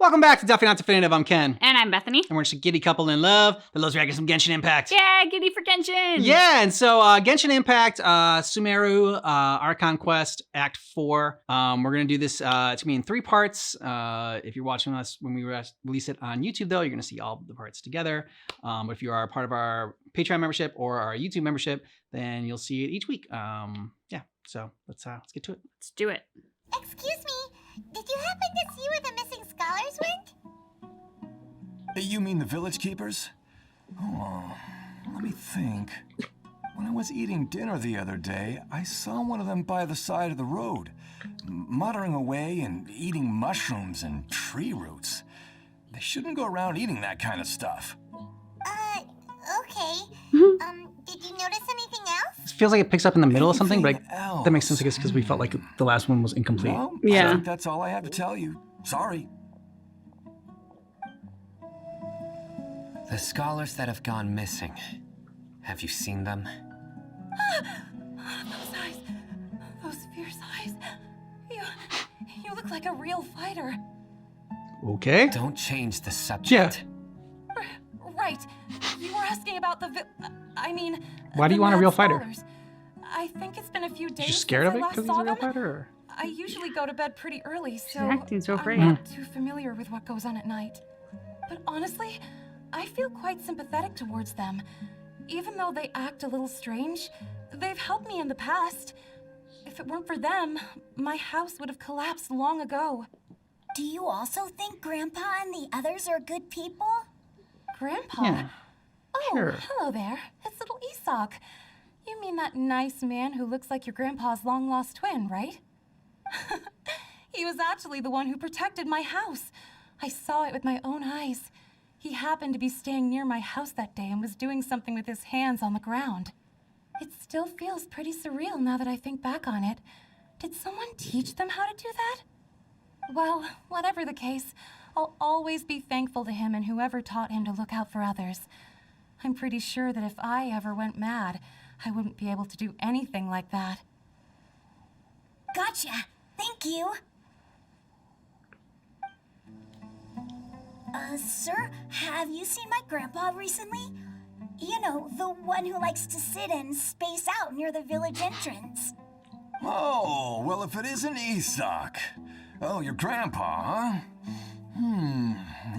Welcome back to Definitely Not Definitive. I'm Ken. And I'm Bethany. And we're just a giddy couple in love that loves reacting some Genshin Impact. Yeah, giddy for Genshin. Yeah, and so Genshin Impact, Sumeru Archon Quest, Act 4. We're going to do this, it's going to be in 3 parts. If you're watching us when we release it on YouTube, though, you're going to see all the parts together. If you are a part of our Patreon membership or our YouTube membership, then you'll see it each week. Yeah, so let's get to it. Let's do it. Excuse me, did you happen to see where the missing scholars went? You mean the village keepers? Oh, let me think. When I was eating dinner the other day, I saw one of them by the side of the road, muttering away and eating mushrooms and tree roots. They shouldn't go around eating that kind of stuff. Okay. Did you notice anything else? It feels like it picks up in the middle of something, but Anything else? that makes sense, I guess, because we felt like the last one was incomplete. Well, Yeah. I think that's all I have to tell you. Sorry. The scholars that have gone missing. Have you seen them? Those eyes. Those fierce eyes. You look like a real fighter. Okay. Don't change the subject. Right. You were asking about the Why do you want a mad real fighter? scholars. I think it's been a few days You scared since of it I last because he's saw a real them. fighter? Or? I usually go to bed pretty early, so acting so afraid. I'm not too familiar with what goes on at night. But honestly, I feel quite sympathetic towards them. Even though they act a little strange, they've helped me in the past. If it weren't for them, my house would have collapsed long ago. Do you also think Grandpa and the others are good people? Grandpa? Yeah. Oh, Sure. hello there. It's little Isak. You mean that nice man who looks like your grandpa's long-lost twin, right? He was actually the one who protected my house. I saw it with my own eyes. He happened to be staying near my house that day and was doing something with his hands on the ground. It still feels pretty surreal now that I think back on it. Did someone teach them how to do that? Well, whatever the case, I'll always be thankful to him and whoever taught him to look out for others. I'm pretty sure that if I ever went mad, I wouldn't be able to do anything like that. Gotcha. Thank you. Sir, have you seen my grandpa recently? You know, the one who likes to sit and space out near the village entrance. Oh, well, if it isn't Isak. Oh, your grandpa, huh?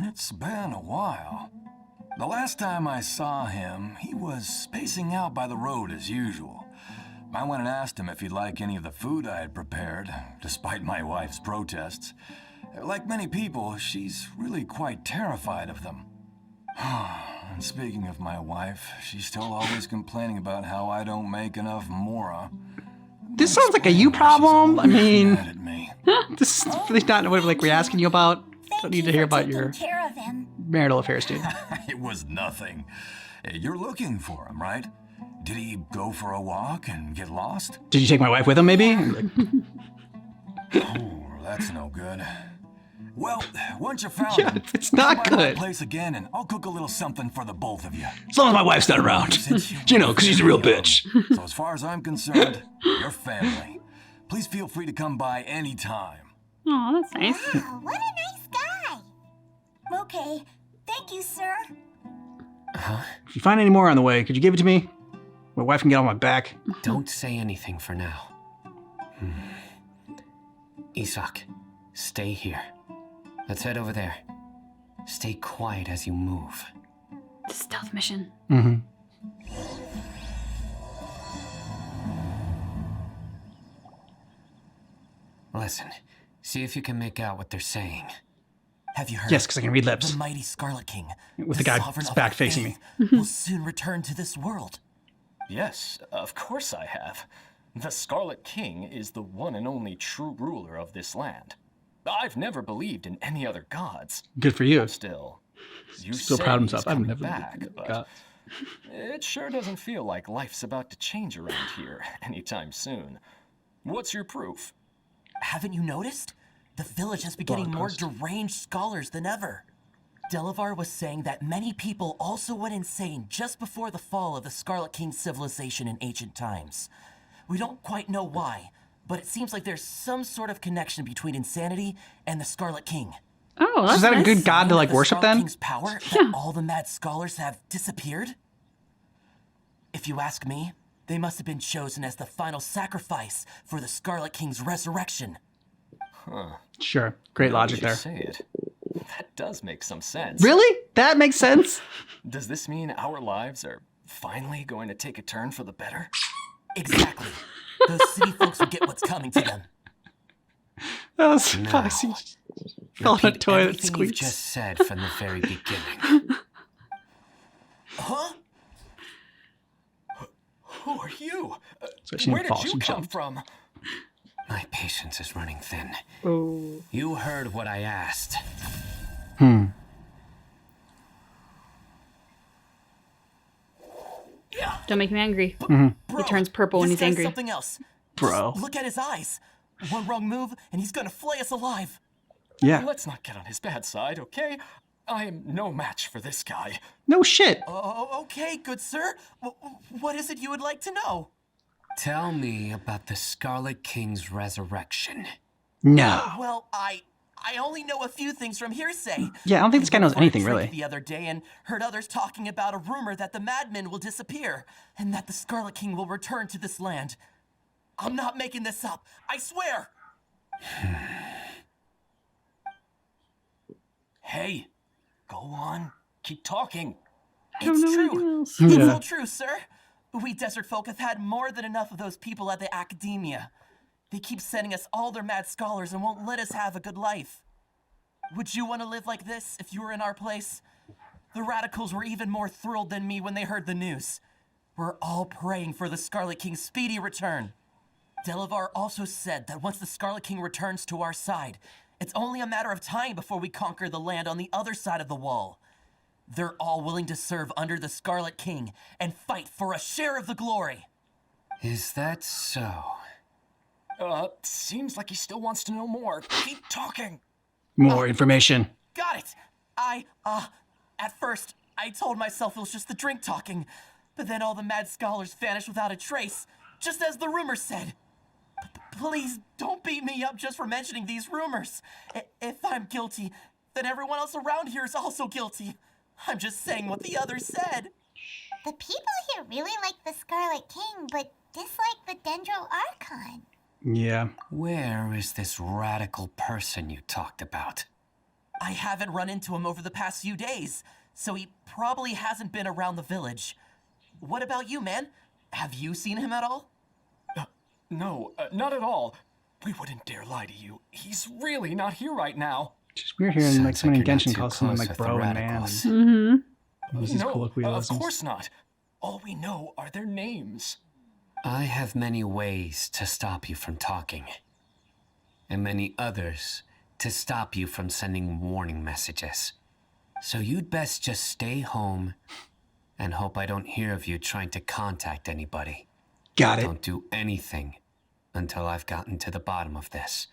It's been a while. The last time I saw him, he was spacing out by the road as usual. I went and asked him if he'd like any of the food I had prepared, despite my wife's protests. Like many people, she's really quite terrified of them. And speaking of my wife, she's still always complaining about how I don't make enough mora. This sounds like a you problem. I mean, Mad at me. this is really not what we're asking you about. Thank Don't need you to hear for about taking your care of him. marital affairs, dude. It was nothing. You're looking for him, right? Did he go for a walk and get lost? Did you take my wife with him, maybe? Oh, that's no good. Well, once you found Yeah, him, it's not come by my good. place again, and I'll cook a little something for the both of you. As long as my wife's not around. You know, because she's a real bitch. So as far as I'm concerned, you're family. Please feel free to come by anytime. Oh, that's nice. Wow, what a nice guy. Okay, thank you, sir. If you find any more on the way, could you give it to me? My wife can get on my back. Don't say anything for now. Isak, stay here. Let's head over there. Stay quiet as you move. It's a stealth mission. Mm-hmm. Listen, see if you can make out what they're saying. Have you heard? Yes, because I can read lips. The mighty Scarlet King, With the guy sovereign of back the facing me. faith, will soon return to this world. Yes, of course I have. The Scarlet King is the one and only true ruler of this land. I've never believed in any other gods. Good for you. Still, you Still say proud of he's himself. I've coming never back, believed in but gods. it sure doesn't feel like life's about to change around here anytime soon. What's your proof? Haven't you noticed? The village has been getting more deranged scholars than ever. Delavar was saying that many people also went insane just before the fall of the Scarlet King civilization in ancient times. We don't quite know why, but it seems like there's some sort of connection between insanity and the Scarlet King. Oh, So that's is that a nice. good god to like The worship Scarlet then? King's power Yeah. that all the mad scholars have disappeared? If you ask me, they must have been chosen as the final sacrifice for the Scarlet King's resurrection. Sure. Great Now that logic you there. say it, that does make some sense. Really? That makes sense? Does this mean our lives are finally going to take a turn for the better? Exactly. Those city folks will get what's coming to them. That was No. spicy. Fell in a Repeat toilet everything you've squeaks. just said from the very beginning. Huh? Who are you? So she Where did falls you and come jumps. from? My patience is running thin. Oh. You heard what I asked. Don't make me angry. Bro, He turns purple when this he's guy's angry. something else. Bro. Just look at his eyes. One wrong move, and he's gonna flay us alive. Yeah. Let's not get on his bad side, okay? I am no match for this guy. No shit. Oh, okay, good sir. What is it you would like to know? Tell me about the Scarlet King's resurrection. No. Well, I only know a few things from hearsay. Yeah, I don't think this guy knows I went for a anything drink really. The other day and heard others talking about a rumor that the madmen will disappear and that the Scarlet King will return to this land. I'm not making this up. I swear. Hey, go on. Keep talking. I don't It's know true. anything else. It's Yeah. all true, sir. We desert folk have had more than enough of those people at the academia. They keep sending us all their mad scholars and won't let us have a good life. Would you want to live like this if you were in our place? The radicals were even more thrilled than me when they heard the news. We're all praying for the Scarlet King's speedy return. Delavar also said that once the Scarlet King returns to our side, it's only a matter of time before we conquer the land on the other side of the wall. They're all willing to serve under the Scarlet King and fight for a share of the glory. Is that so? Seems like he still wants to know more. Keep talking. More information. Got it! At first, I told myself it was just the drink talking, but then all the mad scholars vanished without a trace, just as the rumors said. Please don't beat me up just for mentioning these rumors. If I'm guilty, then everyone else around here is also guilty. I'm just saying what the others said. The people here really like the Scarlet King, but dislike the Dendro Archon. Yeah. Where is this radical person you talked about? I haven't run into him over the past few days, so he probably hasn't been around the village. What about you, man? Have you seen him at all? No, not at all. We wouldn't dare lie to you. He's really not here right now. It's just weird hearing like Sounds someone in you're not Genshin too call someone close like with the bro and man. radicals. And Mm-hmm. use these No, of colloquialisms. course not. All we know are their names. I have many ways to stop you from talking, and many others to stop you from sending warning messages. So you'd best just stay home and hope I don't hear of you trying to contact anybody. Got it. Don't do anything until I've gotten to the bottom of this.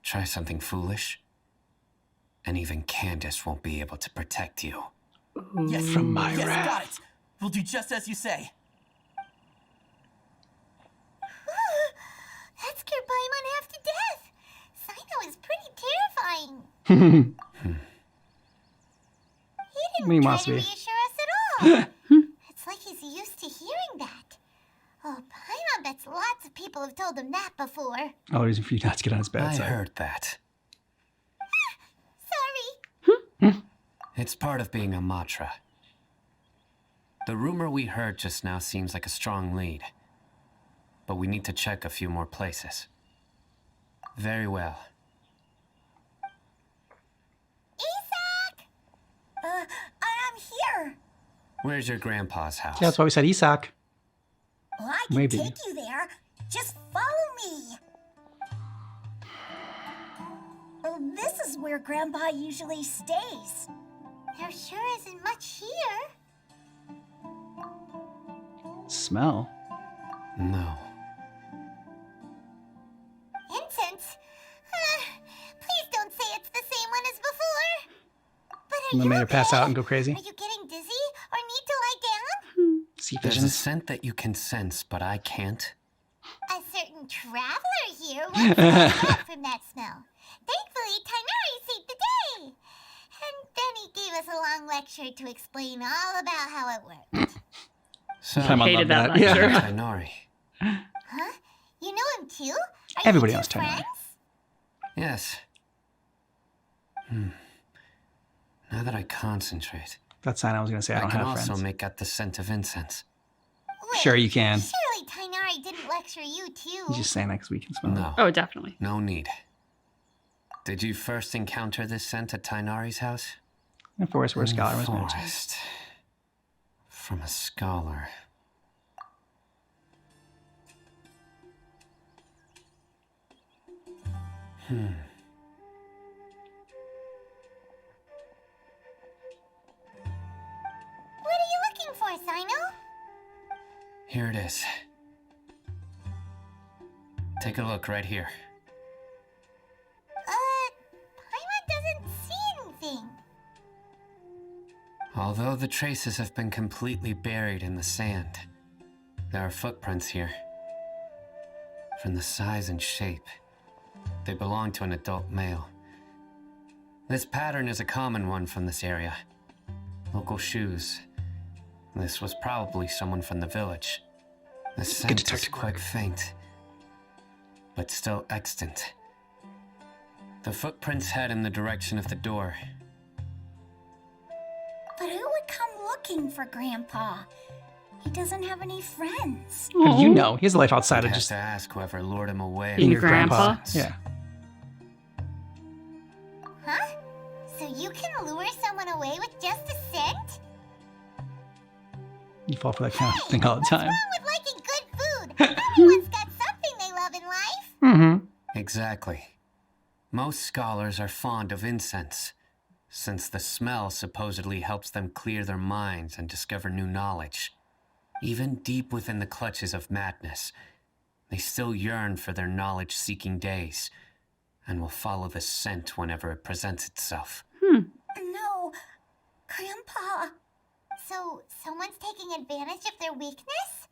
Try something foolish, and even Candace won't be able to protect you. Yes, From my yes, wrath. got it. We'll do just as you say. That scared Paimon half to death. Sino is pretty terrifying. He I mean, didn't try must to be. reassure us at all. It's like he's used to hearing that. Oh, Paimon bets lots of people have told him that before. Oh, reason for you not to get on his bad I side. heard that. Sorry. It's part of being a Matra. The rumor we heard just now seems like a strong lead, but we need to check a few more places. Very well. Isak! I'm here. Where's your grandpa's house? Yeah, that's why we said Isak. Well, I can Maybe. take you there. Just follow me. Well, this is where Grandpa usually stays. There sure isn't much here. Smell. No. Incense? Please don't say it's the same one as before. But are And then you made her pass okay? out and go crazy. Are you getting dizzy or need to lie down? See There's a visions. scent that you can sense, but I can't. A certain traveler here once got out from that smell. Thankfully, Tainari saved gave us a long lecture to explain all about how it worked. So, Time I Hated love that lecture. Tainari. Huh? You know him too? Are Everybody you knows two Tainari. friends? Yes. Now that I concentrate, That's sign I was gonna say. I I don't can have also friends. make out the scent of incense. Wait, Sure you can. Surely Tainari didn't lecture you too. He's just saying that because we can smell it. No, Oh, definitely. no need. Did you first encounter this scent at Tainari's house? The forest where a In the scholar was mentioned. forest. From a scholar. What are you looking for, Sino? Here it is. Take a look right here. Paimon doesn't see anything. Although the traces have been completely buried in the sand, there are footprints here. From the size and shape, they belong to an adult male. This pattern is a common one from this area. Local shoes. This was probably someone from the village. The scent is detective quite work. faint, but still extant. The footprints head in the direction of the door. But who would come looking for Grandpa? He doesn't have any friends. How do you Aw. know? He has a life outside I'd of have just to ask whoever lured him away. Being your grandpa. grandpa? Yeah. Huh? So you can lure someone away with just a scent? You fall for that kind of thing all the time. What's wrong with liking good food? Everyone's got something they love in life. Mm-hmm. Exactly. Most scholars are fond of incense, since the smell supposedly helps them clear their minds and discover new knowledge. Even deep within the clutches of madness, they still yearn for their knowledge-seeking days, and will follow the scent whenever it presents itself. No, Grandpa. So someone's taking advantage of their weakness?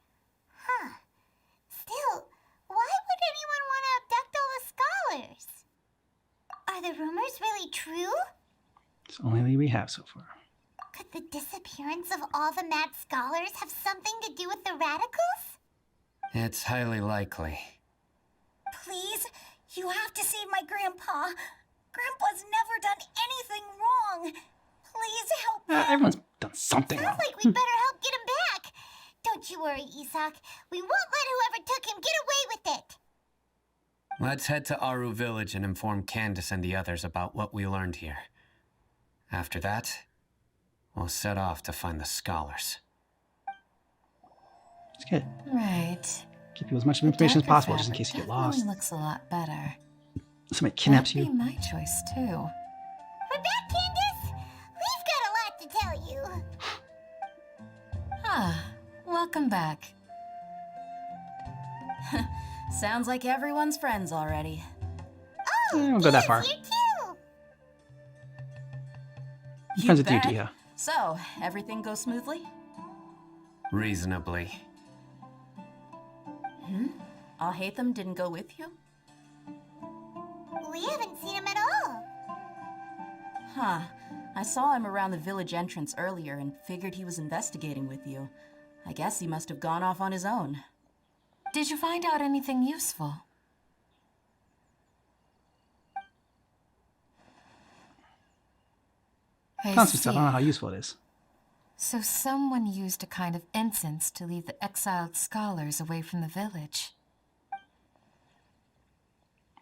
Huh. Still, why would anyone want to abduct all the scholars? Are the rumors really true? It's the only lead we have so far. Could the disappearance of all the mad scholars have something to do with the radicals? It's highly likely. Please, you have to save my Grandpa. Grandpa's never done anything wrong. Please help him. Everyone's done something wrong. Sounds like we better help get him back. Don't you worry, Isak. We won't let whoever took him get away with it. Let's head to Aru Village and inform Candace and the others about what we learned here. After that, we'll set off to find the scholars. It's good. Right. Give you as much information as Darker possible just in fabric case you get definitely lost. looks a lot better. Somebody kidnaps That'd you. be my choice too. We're back, Candace. We've got a lot to tell you. Ah, welcome back. Sounds like everyone's friends already. Oh, Yeah, we'll go that Dia's far. here too. Friends with you, bet. Dia. So, everything goes smoothly? Reasonably. Alhaitham didn't go with you? We haven't seen him at all. Huh. I saw him around the village entrance earlier and figured he was investigating with you. I guess he must have gone off on his own. Did you find out anything useful? Found some stuff. I don't know how useful it is. So someone used a kind of incense to lead the exiled scholars away from the village.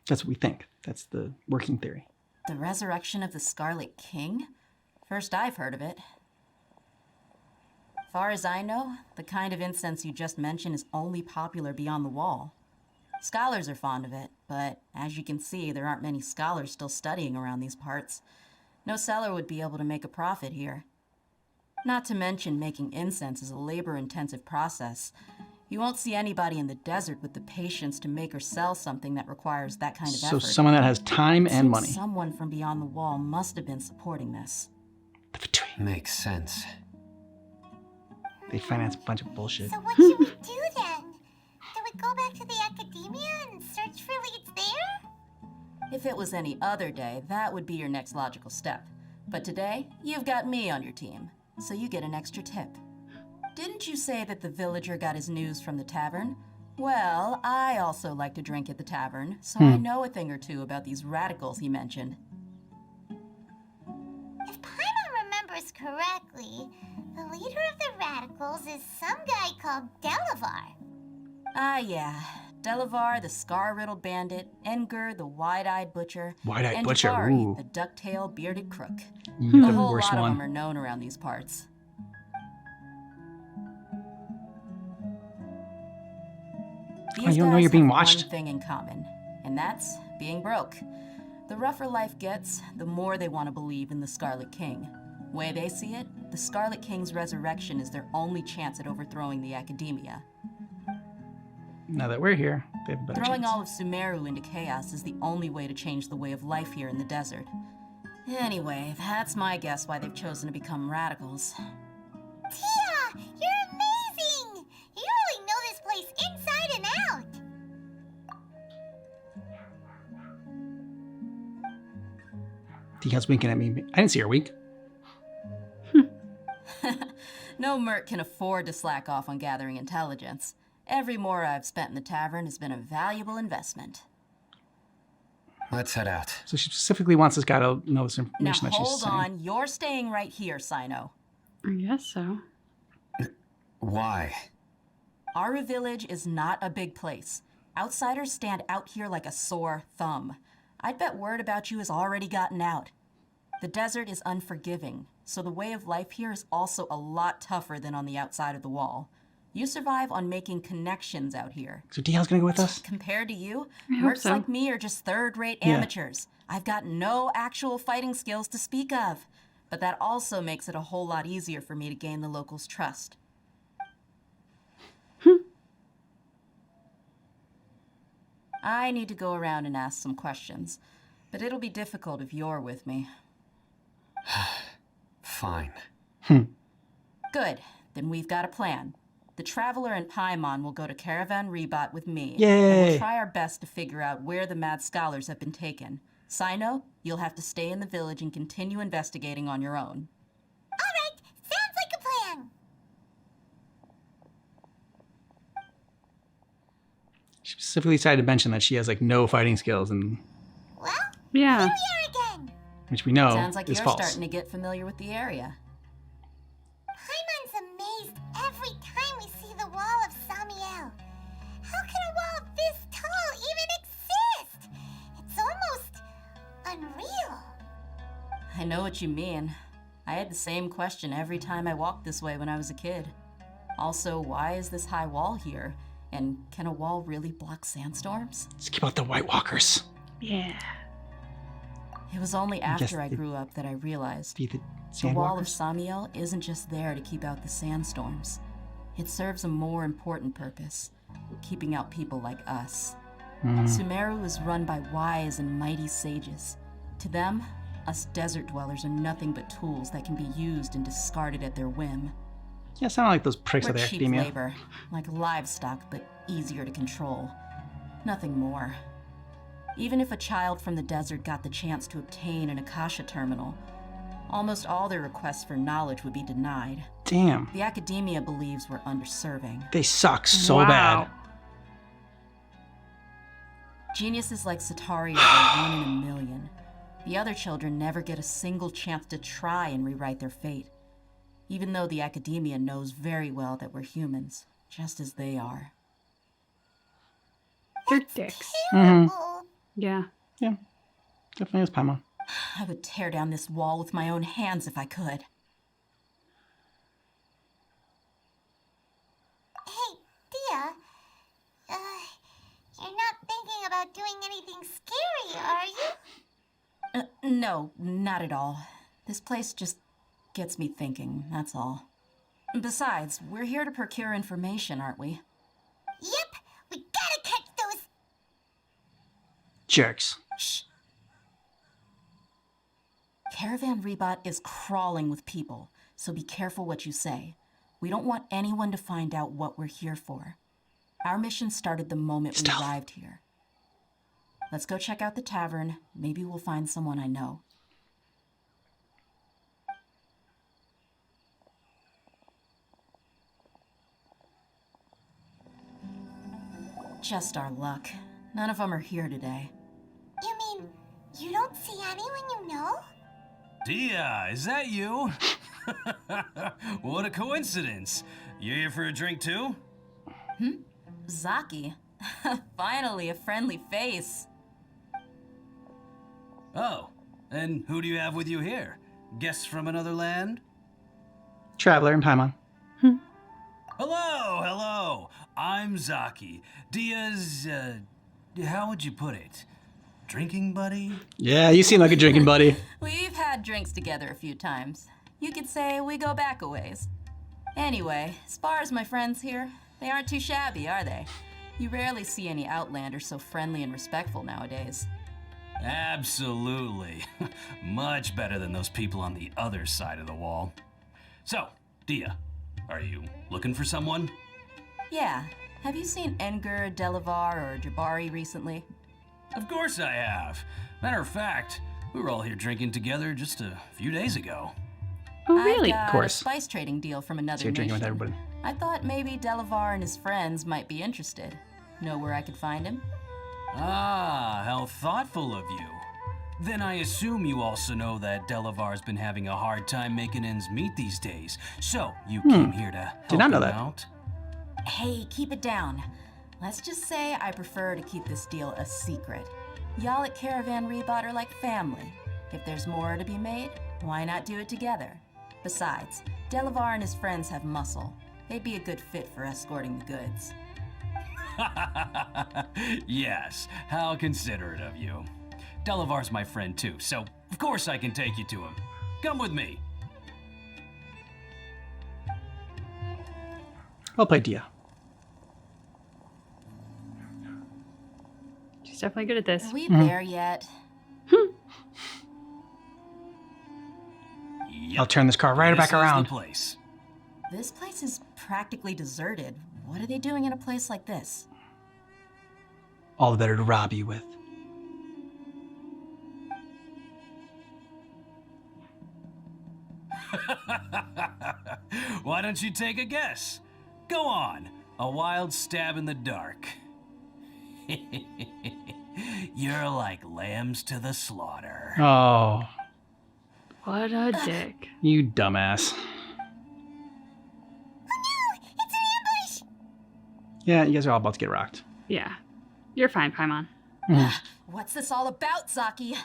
That's what we think. That's the working theory. The resurrection of the Scarlet King? First I've heard of it. Far as I know, the kind of incense you just mentioned is only popular beyond the wall. Scholars are fond of it, but as you can see, there aren't many scholars still studying around these parts. No seller would be able to make a profit here. Not to mention making incense is a labor-intensive process. You won't see anybody in the desert with the patience to make or sell something that requires that kind of So effort. someone that has time and Seems money. Someone from beyond the wall must have been supporting this. The Fatui. Makes sense. They finance a bunch of bullshit. So what should we do then? Do we go back to the academia and search for leads there? If it was any other day, that would be your next logical step. But today, you've got me on your team, so you get an extra tip. Didn't you say that the villager got his news from the tavern? Well, I also like to drink at the tavern, so I know a thing or two about these radicals he mentioned. If Paimon remembers correctly, the leader of the radicals is some guy called Delavar. Ah, yeah. Delavar, the scar-riddled bandit, Engur, the wide-eyed butcher, Wide-eyed and butcher, Jabari, ooh. the duck-tailed bearded crook. The The whole worst lot of one. them are known around these parts. These you don't know guys you're being have watched. one thing in common, and that's being broke. The rougher life gets, the more they want to believe in the Scarlet King. Way they see it, the Scarlet King's resurrection is their only chance at overthrowing the Academia. Now that we're here, they have a better Throwing chance. all of Sumeru into chaos is the only way to change the way of life here in the desert. Anyway, that's my guess why they've chosen to become radicals. Tia, you're amazing! You really know this place inside and out. Tia's winking at me. I didn't see her wink. No merc can afford to slack off on gathering intelligence. Every more I've spent in the tavern has been a valuable investment. Let's head out. So she specifically wants this guy to know this Now information that she's hold saying. on, you're staying right here, Sino. I guess so. Why? Aru Village is not a big place. Outsiders stand out here like a sore thumb. I'd bet word about you has already gotten out. The desert is unforgiving, so the way of life here is also a lot tougher than on the outside of the wall. You survive on making connections out here. So Tia's gonna go with us? Compared to you, I hope mercs so. like me are just third-rate Yeah. amateurs. I've got no actual fighting skills to speak of. But that also makes it a whole lot easier for me to gain the locals' trust. I need to go around and ask some questions, but it'll be difficult if you're with me. Fine. Good, then we've got a plan. The Traveler and Paimon will go to Caravan Rebot with me. And Yay. we'll try our best to figure out where the Mad Scholars have been taken. Sino, you'll have to stay in the village and continue investigating on your own. All right, sounds like a plan. She specifically decided to mention that she has like no fighting skills, and Well, Yeah. here we are again. which we know Sounds like is you're false. starting to get familiar with the area. Paimon's amazed every time we see the wall of Samiel. How can a wall this tall even exist? It's almost unreal. I know what you mean. I had the same question every time I walked this way when I was a kid. Also, why is this high wall here? And can a wall really block sandstorms? Let's keep out the White Walkers. Yeah. It was only guess after I the- grew up that I realized Be the the wall of Sandwalkers. Samiel isn't just there to keep out the sandstorms. It serves a more important purpose, keeping out people like us. Sumeru is run by wise and mighty sages. To them, us desert dwellers are nothing but tools that can be used and discarded at their whim. Yeah, sound like those pricks We're of the cheap academia. labor, like livestock, but easier to control. Nothing more. Even if a child from the desert got the chance to obtain an Akasha terminal, almost all their requests for knowledge would be denied. Damn, The academia believes we're underserving. they suck so Wow. bad. Geniuses like Satari are 1 in a million. The other children never get a single chance to try and rewrite their fate, even though the academia knows very well that we're humans, just as they are. They're dicks. Oh, Yeah. Yeah, definitely is Paimon. I would tear down this wall with my own hands if I could. hey, Dia. You're not thinking about doing anything scary, are you? No, not at all. This place just gets me thinking, that's all. Besides, we're here to procure information, aren't we? Yep, we gotta catch those. Jerks. Shh. Caravan Rebot is crawling with people, so be careful what you say. We don't want anyone to find out what we're here for. Our mission started the moment Stealth. we arrived here. Let's go check out the tavern. Maybe we'll find someone I know. Just our luck. None of them are here today. You mean you don't see anyone you know? Dia, is that you? What a coincidence. You here for a drink too? Zaki. Finally, a friendly face. Oh, and who do you have with you here? Guests from another land? Traveler and Paimon. Hello, hello. I'm Zaki. Dia's, how would you put it? Drinking buddy? Yeah, you seem like a drinking buddy. We've had drinks together a few times. You could say we go back a ways. Anyway, as far as my friends here, they aren't too shabby, are they? You rarely see any Outlanders so friendly and respectful nowadays. Absolutely. Much better than those people on the other side of the wall. So, Dia, are you looking for someone? Yeah. Have you seen Engur, Delavar, or Jabari recently? Of course I have. Matter of fact, we were all here drinking together just a few days ago. Oh, really? I've got Of course. a spice trading deal from another So you're drinking with nation. everybody. I thought maybe Delavar and his friends might be interested. Know where I could find him? Ah, how thoughtful of you. Then I assume you also know that Delavar's been having a hard time making ends meet these days. So, you came here to help Did not know him that. out? Hey, keep it down. Let's just say I prefer to keep this deal a secret. Y'all at Caravan Rebot are like family. If there's more to be made, why not do it together? Besides, Delavar and his friends have muscle. They'd be a good fit for escorting the goods. Yes, how considerate of you. Delavar's my friend too, so of course I can take you to him. Come with me. Well played, Dia. She's definitely good at this. Are we there yet? Yep. I'll turn this car right This back is the around. place. This place is practically deserted. What are they doing in a place like this? All the better to rob you with. Why don't you take a guess? Go on. A wild stab in the dark. You're like lambs to the slaughter. Oh, What a dick. you dumbass. It's an ambush! Yeah, you guys are all about to get rocked. Yeah. You're fine, Paimon. What's this all about, Zaki?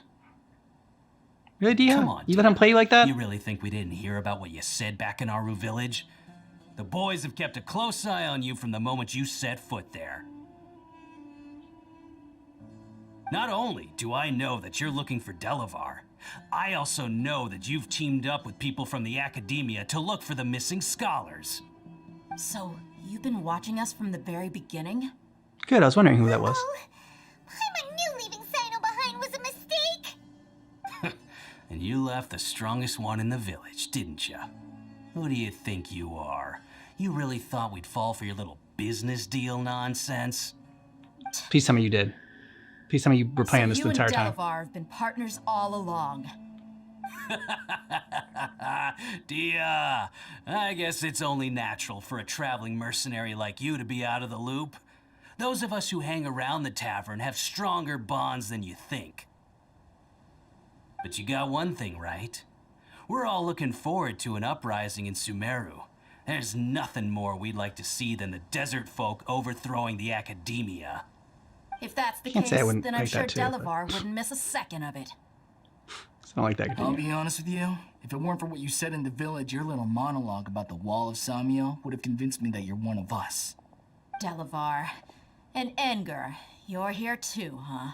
Really, Dia? Come on, You let him play you like that? You really think we didn't hear about what you said back in Aru Village? The boys have kept a close eye on you from the moment you set foot there. Not only do I know that you're looking for Delavar, I also know that you've teamed up with people from the academia to look for the missing scholars. So, you've been watching us from the very beginning? Good, I was wondering who that was. Oh, Paimon knew leaving Sino behind was a mistake! And you left the strongest one in the village, didn't you? Who do you think you are? You really thought we'd fall for your little business deal nonsense? Please tell me you did. Please tell me you were playing this the entire you and time. Delavar have been partners all along. Dia, I guess it's only natural for a traveling mercenary like you to be out of the loop. Those of us who hang around the tavern have stronger bonds than you think. But you got one thing right. We're all looking forward to an uprising in Sumeru. There's nothing more we'd like to see than the desert folk overthrowing the academia. If that's the Can't case, say I wouldn't then I'm like sure that too, but- Delavar wouldn't miss a second of it. I don't like that. I'll be honest with you. If it weren't for what you said in the village, your little monologue about the Wall of Samio would have convinced me that you're one of us. Delavar. And Engur, you're here too, huh?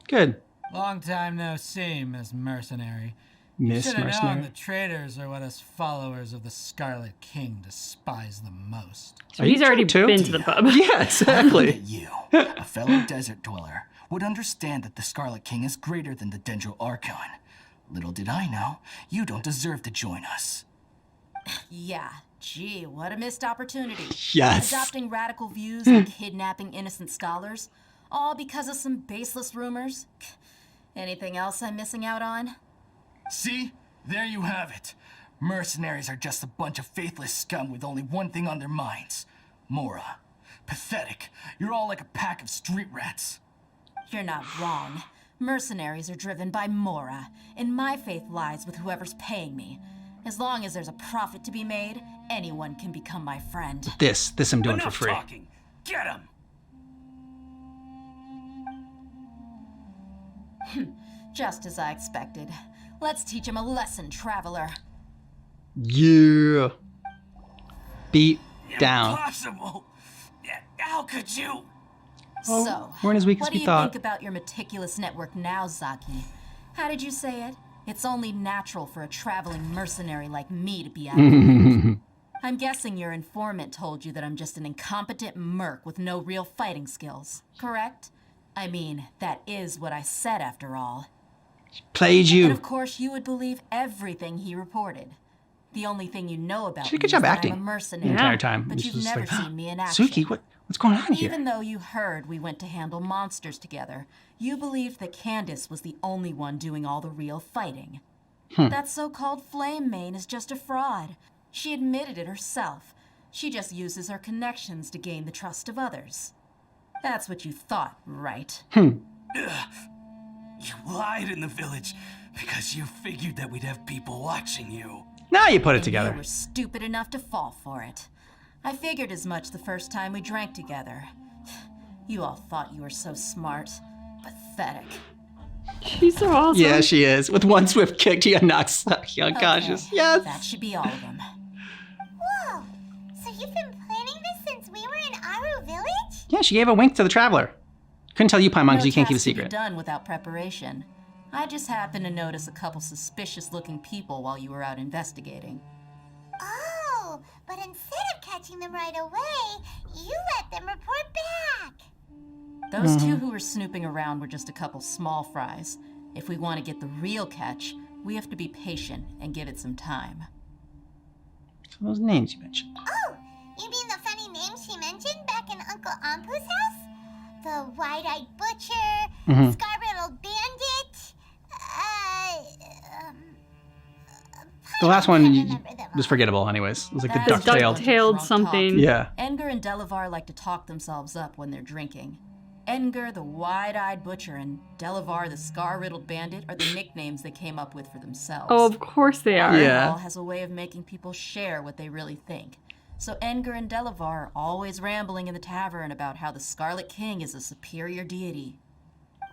Good. Long time no see, Miss Mercenary. Miss Should have known Mercenary. the traitors are what us followers of the Scarlet King despise the most. So he's already been to the pub. Yeah, exactly. That you, a fellow desert dweller, would understand that the Scarlet King is greater than the Dendro Archon. Little did I know, you don't deserve to join us. Yeah, gee, what a missed opportunity. Yes. Adopting radical views and kidnapping innocent scholars, all because of some baseless rumors. Anything else I'm missing out on? See? There you have it. Mercenaries are just a bunch of faithless scum with only one thing on their minds. Mora. Pathetic. You're all like a pack of street rats. You're not wrong. Mercenaries are driven by Mora, and my faith lies with whoever's paying me. As long as there's a profit to be made, anyone can become my friend. This I'm doing Enough for free. talking. Get him. Just as I expected. Let's teach him a lesson, traveler. Yeah. Beat down. Impossible. How could you? Oh, So, we're in his weakest what do we you thought. think about your meticulous network now, Zaki? How did you say it? It's only natural for a traveling mercenary like me to be out of the loop. I'm guessing your informant told you that I'm just an incompetent merc with no real fighting skills, correct? I mean, that is what I said after all. Played you. And of course, you would believe everything he reported. The only thing you know about She did a me good job is that acting I'm a mercenary, the entire time. but It's you've just never like, seen me in action. Suki, what's going on here? Even though you heard we went to handle monsters together, you believed that Candace was the only one doing all the real fighting. That so-called flame main is just a fraud. She admitted it herself. She just uses her connections to gain the trust of others. That's what you thought, right? You lied in the village because you figured that we'd have people watching you. Now you put it And together. you were stupid enough to fall for it. I figured as much the first time we drank together. You all thought you were so smart. Pathetic. She's so awesome. Yeah, she is. With one swift kick, she knocks Saki unconscious. Okay, Yes. that should be all of them. Whoa! So you've been planning this since we were in Aru Village? Yeah, she gave a wink to the traveler. Couldn't tell you, Paimon, because No you can't keep a task can be secret. done without preparation. I just happened to notice a couple suspicious-looking people while you were out investigating. Oh, but instead of catching them right away, you let them report back. Those two who were snooping around were just a couple small fries. If we want to get the real catch, we have to be patient and give it some time. So those names you mentioned. Oh, you mean the funny name she mentioned back in Uncle Ampu's house? The wide-eyed butcher, scar-riddled bandit, The last I one can't remember them was all. forgettable, anyways. It was like the That's duck-tailed. Duck-tailed something. Yeah. Edgar and Delavar like to talk themselves up when they're drinking. Edgar, the wide-eyed butcher, and Delavar, the scar-riddled bandit, are the nicknames they came up with for themselves. Oh, of course they are. Yeah. Alcohol has a way of making people share what they really think. So Edgar and Delavar are always rambling in the tavern about how the Scarlet King is a superior deity.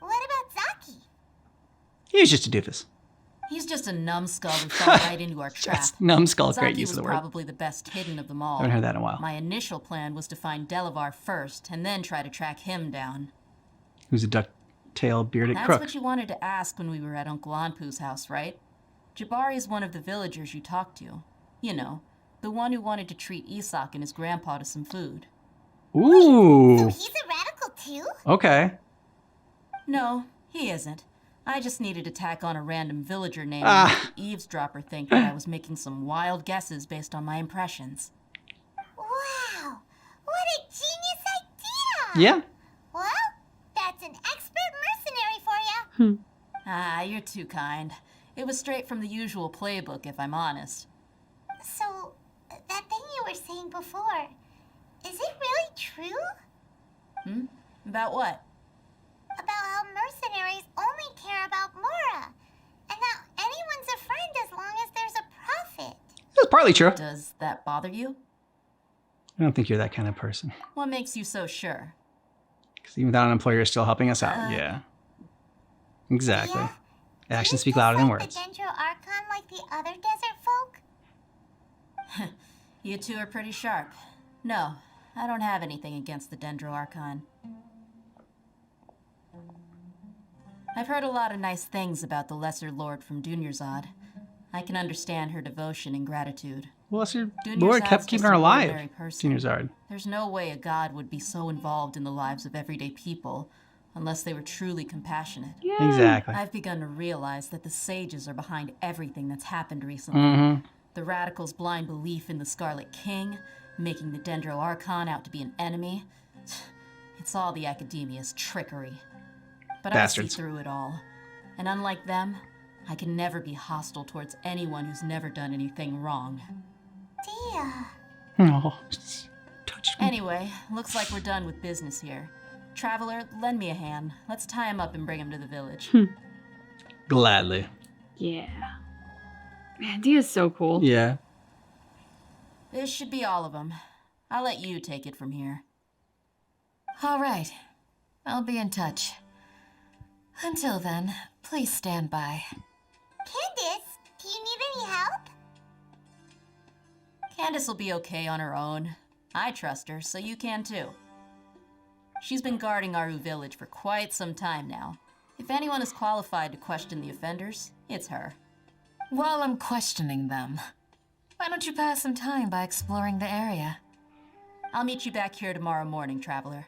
What about Zaki? He was just a doofus. He's just a numbskull who fell right into our trap. Just numbskull, great Zaki use was of the word. probably the best hidden of them all. Haven't heard that in a while. My initial plan was to find Delavar first, and then try to track him down. Who's a duck-tailed bearded That's crook. what you wanted to ask when we were at Uncle Anpu's house, right? Jabari is one of the villagers you talked to. You know, the one who wanted to treat Isak and his grandpa to some food. Ooh. So he's a radical too? Okay. No, he isn't. I just needed to tack on a random villager name Ah. and make the eavesdropper think that I was making some wild guesses based on my impressions. Wow! What a genius idea! Yeah. Well, that's an expert mercenary for you. Ah, you're too kind. It was straight from the usual playbook, if I'm honest. So, that thing you were saying before, is it really true? About what? About how mercenaries only care about Mora, and that anyone's a friend as long as there's a profit. That's partly true. Does that bother you? I don't think you're that kind of person. What makes you so sure? Because even without an employer, you're still helping us out. Yeah. Exactly. Yeah? Actions Do speak you louder than dislike words. the Dendro Archon like the other desert folk? You two are pretty sharp. No, I don't have anything against the Dendro Archon. I've heard a lot of nice things about the Lesser Lord from Dunyarzad. I can understand her devotion and gratitude. Well, that's your Dunyarzad's Lord kept just keeping her an alive. ordinary person. Dunyarzad. There's no way a god would be so involved in the lives of everyday people unless they were truly compassionate. Yeah. Exactly. I've begun to realize that the sages are behind everything that's happened recently. The radicals' blind belief in the Scarlet King, making the Dendro Archon out to be an enemy. It's all the academia's trickery. But Bastards. I see through it all. And unlike them, I can never be hostile towards anyone who's never done anything wrong. Dia. Oh, just touched Anyway, looks like we're done with business here. Traveler, lend me a hand. Let's tie him up and bring him to the village. Gladly. Yeah. Man, Dia's so cool. Yeah. This should be all of them. I'll let you take it from here. All right. I'll be in touch. Until then, please stand by. Candace, do you need any help? Candace will be okay on her own. I trust her, so you can too. She's been guarding Aru village for quite some time now. If anyone is qualified to question the offenders, it's her. While I'm questioning them, why don't you pass some time by exploring the area? I'll meet you back here tomorrow morning, Traveler.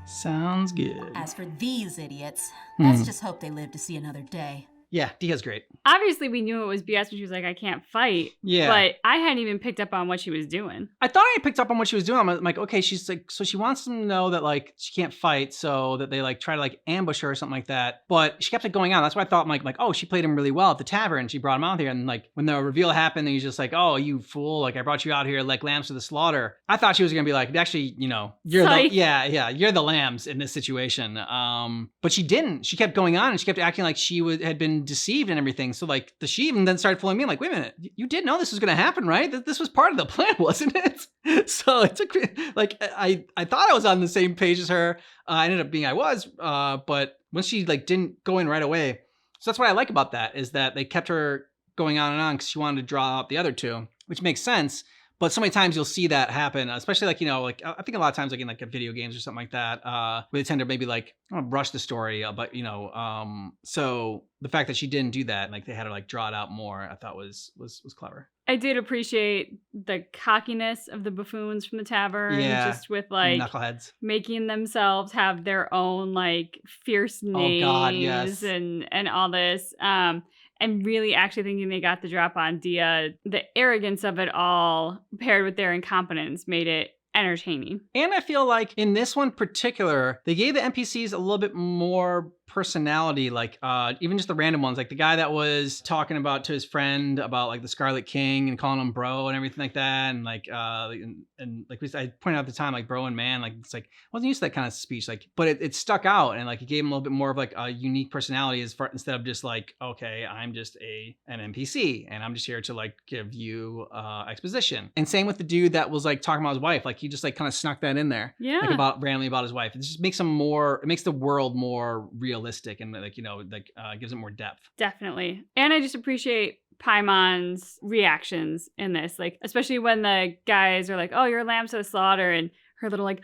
Sounds good. As for these idiots, let's just hope they live to see another day. Yeah, Dia's great. Obviously, we knew it was BS when she was like, I can't fight. Yeah. But I hadn't even picked up on what she was doing. I thought I picked up on what she was doing. I'm like, okay, she's like, so she wants them to know that like she can't fight, so that they like try to like ambush her or something like that. But she kept like going on. That's why I thought like, oh, she played him really well at the tavern. She brought him out here, and like when the reveal happened, he's just like, oh, you fool! Like I brought you out here like lambs to the slaughter. I thought she was gonna be like, actually, you know, you're Psych. you're the lambs in this situation. But she didn't. She kept going on, and she kept acting like she had been deceived and everything. So like she even then started fooling me. I'm like, wait a minute, you did know this was gonna happen, right? This was part of the plan, wasn't it? So it took me like I thought I was on the same page as her. I ended up being I was, but when she like didn't go in right away. So that's what I like about that is that they kept her going on and on because she wanted to draw out the other two, which makes sense. But so many times you'll see that happen, especially like, you know, like I think a lot of times like in like video games or something like that, where they tend to maybe like rush the story, but you know, so the fact that she didn't do that, like they had to like draw it out more, I thought was clever. I did appreciate the cockiness of the buffoons from the tavern, just with like knuckleheads making themselves have their own like fierce names and all this. And really actually thinking they got the drop on Dia. The arrogance of it all paired with their incompetence made it entertaining. And I feel like in this one particular, they gave the NPCs a little bit more personality, like even just the random ones, like the guy that was talking about to his friend about like the Scarlet King and calling him bro and everything like that, and like and like I pointed out at the time, like bro and man, like it's like I wasn't used to that kind of speech, like but it stuck out and like it gave him a little bit more of like a unique personality as far instead of just like, okay, I'm just an NPC and I'm just here to like give you exposition. And same with the dude that was like talking about his wife, like he just like kind of snuck that in there, like randomly about his wife. It just makes him more, it makes the world more realistic and like, you know, like gives it more depth. Definitely. And I just appreciate Paimon's reactions in this, like especially when the guys are like, oh, you're lambs to the slaughter, and her little like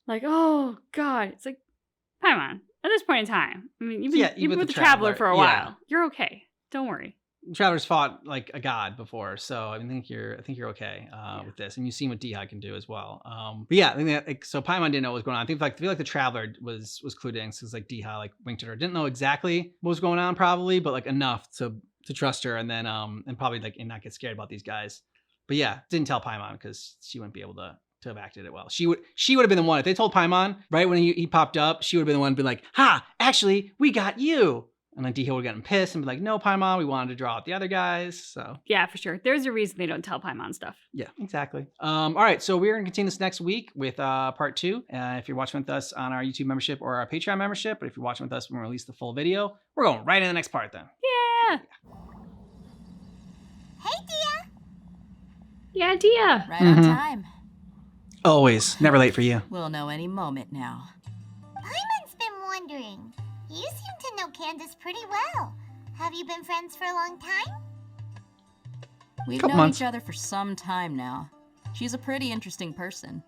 like, oh god, it's like, Paimon, at this point in time, I mean, you've been with the Traveler for a while, you're okay, don't worry. Traveler's fought like a god before, so I think you're okay with this, and you've seen what Dihai can do as well. But yeah, I think that, like, so Paimon didn't know what was going on. I feel like the Traveler was clued in because like Dihai like winked at her, didn't know exactly what was going on probably, but like enough to trust her, and then and probably like and not get scared about these guys. But yeah, didn't tell Paimon because she wouldn't be able to have acted it well. She would have been the one if they told Paimon right when he popped up. She would have been the one to be like, "Ha! Actually, we got you." And then Dihai would have gotten pissed and be like, no, Paimon, we wanted to draw out the other guys. So yeah, for sure. There's a reason they don't tell Paimon stuff. Yeah, exactly. All right, so we're going to continue this next week with part 2. If you're watching with us on our YouTube membership or our Patreon membership, but if you're watching with us when we release the full video, we're going right in the next part then. Yeah. Hey, Dia. Yeah, Dia. Right on time. Always. Never late for you. We'll know any moment now. Paimon's been wondering. You seem to know Candace pretty well. Have you been friends for a long time? We've known each other for some time now. She's a pretty interesting person.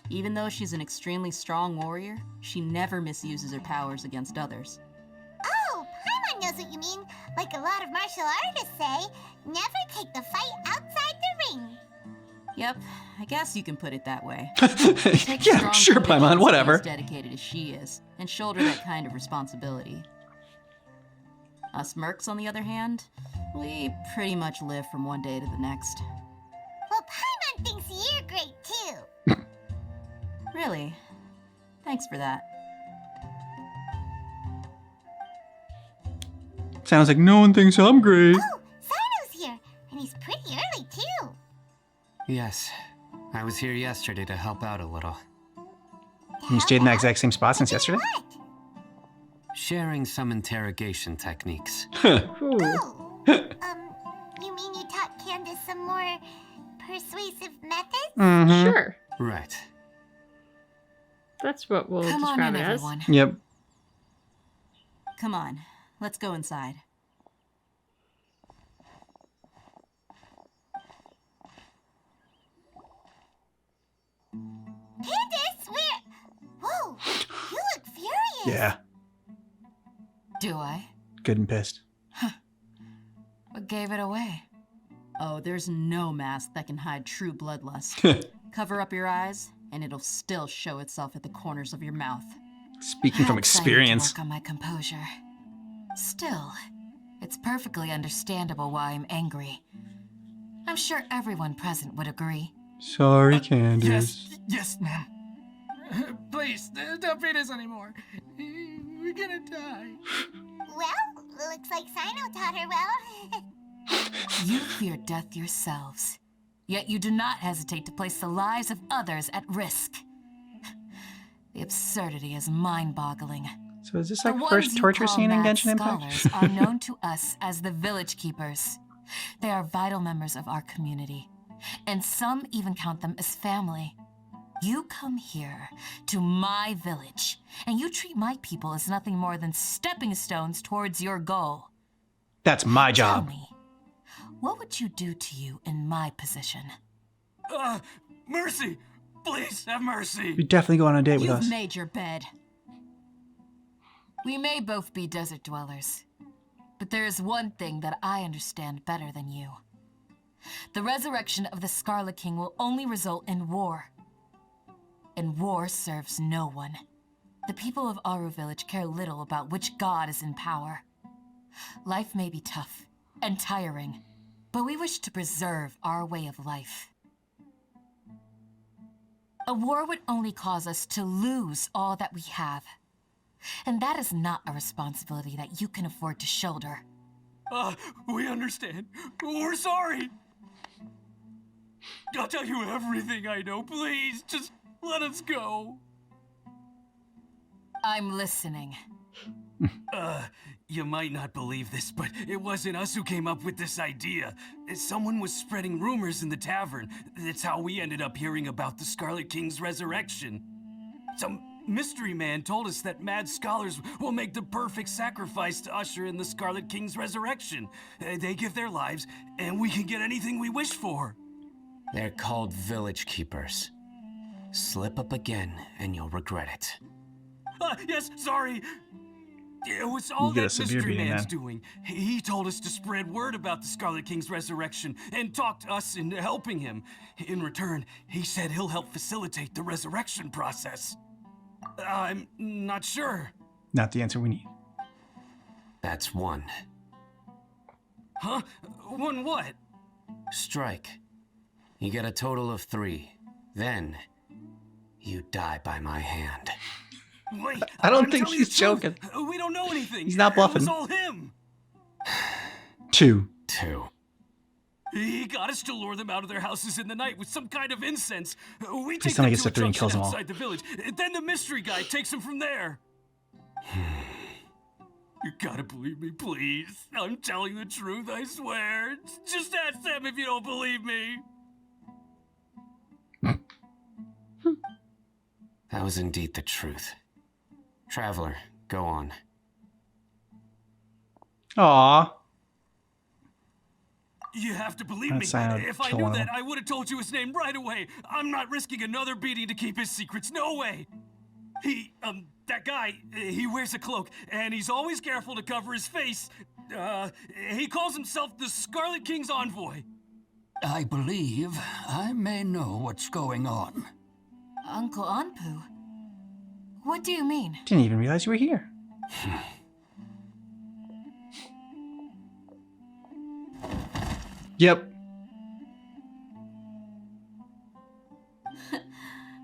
Even though she's an extremely strong warrior, she never misuses her powers against others. Oh, Paimon knows what you mean. Like a lot of martial artists say, never take the fight outside the ring. Yep, I guess you can put it that way. Yeah, sure, Paimon, whatever. As dedicated as she is, and shoulder that kind of responsibility. Us mercs, on the other hand, we pretty much live from one day to the next. Well, Paimon thinks you're great too. Really? Thanks for that. Sounds like no one thinks I'm great. Oh, Sino's here, and he's pretty early too. Yes, I was here yesterday to help out a little. You stayed in that exact same spot since yesterday? Sharing some interrogation techniques. Oh. You mean you taught Candace some more persuasive methods? Sure. Right. That's what we'll Come on describe in, it as. everyone. Yep. Come on, let's go inside. Candace, whoa, you look furious. Yeah. Do I? Good and pissed. What gave it away? Oh, there's no mask that can hide true bloodlust. Cover up your eyes, and it'll still show itself at the corners of your mouth. Speaking from I'm excited experience. to work on my composure. Still, it's perfectly understandable why I'm angry. I'm sure everyone present would agree. Sorry, Candace. Yes, ma'am. Please, don't beat us anymore. We're gonna die. Well, looks like Sino taught her well. You fear death yourselves, yet you do not hesitate to place the lives of others at risk. The absurdity is mind-boggling. So is this The like ones first you torture call scene in mad Genshin Impact? scholars are known to us as the Village Keepers. They are vital members of our community, and some even count them as family. You come here to my village, and you treat my people as nothing more than stepping stones towards your goal. That's my Tell job. me, what would you do to you in my position? Mercy! Please, have mercy! You definitely go on a date with us. You've made your bed. We may both be desert dwellers, but there is one thing that I understand better than you. The resurrection of the Scarlet King will only result in war. And war serves no one. The people of Aru Village care little about which god is in power. Life may be tough and tiring, but we wish to preserve our way of life. A war would only cause us to lose all that we have. And that is not a responsibility that you can afford to shoulder. We understand. We're sorry. I'll tell you everything I know. Please, just let us go. I'm listening. You might not believe this, but it wasn't us who came up with this idea. Someone was spreading rumors in the tavern. That's how we ended up hearing about the Scarlet King's resurrection. Some mystery man told us that mad scholars will make the perfect sacrifice to usher in the Scarlet King's resurrection. They give their lives, and we can get anything we wish for. They're called Village Keepers. Slip up again, and you'll regret it. Yes, sorry. It was all You get a that severe mystery beating, man's man. doing. He told us to spread word about the Scarlet King's resurrection and talked us into helping him. In return, he said he'll help facilitate the resurrection process. I'm not sure. Not the answer we need. That's one. Huh? One what? Strike. You get a total of 3. Then, you die by my hand. Wait, I don't I'm think telling he's the truth. joking. We don't know anything. He's not It was bluffing. all him. 2. 2. He got us to lure them out of their houses in the night with some kind of incense. We Please take tell me them he gets to to 3 a and kills junction them all. outside the village. Then the mystery guy takes them from there. You gotta believe me, please. I'm telling the truth, I swear. Just ask them if you don't believe me. That was indeed the truth. Traveler, go on. Aww. You have to believe That's me. sad. If I Chill knew out. that, I would have told you his name right away. I'm not risking another beating to keep his secrets. No way. That guy, he wears a cloak, and he's always careful to cover his face. He calls himself the Scarlet King's envoy. I believe I may know what's going on. Uncle Anpu? What do you mean? Didn't even realize you were here. Yep.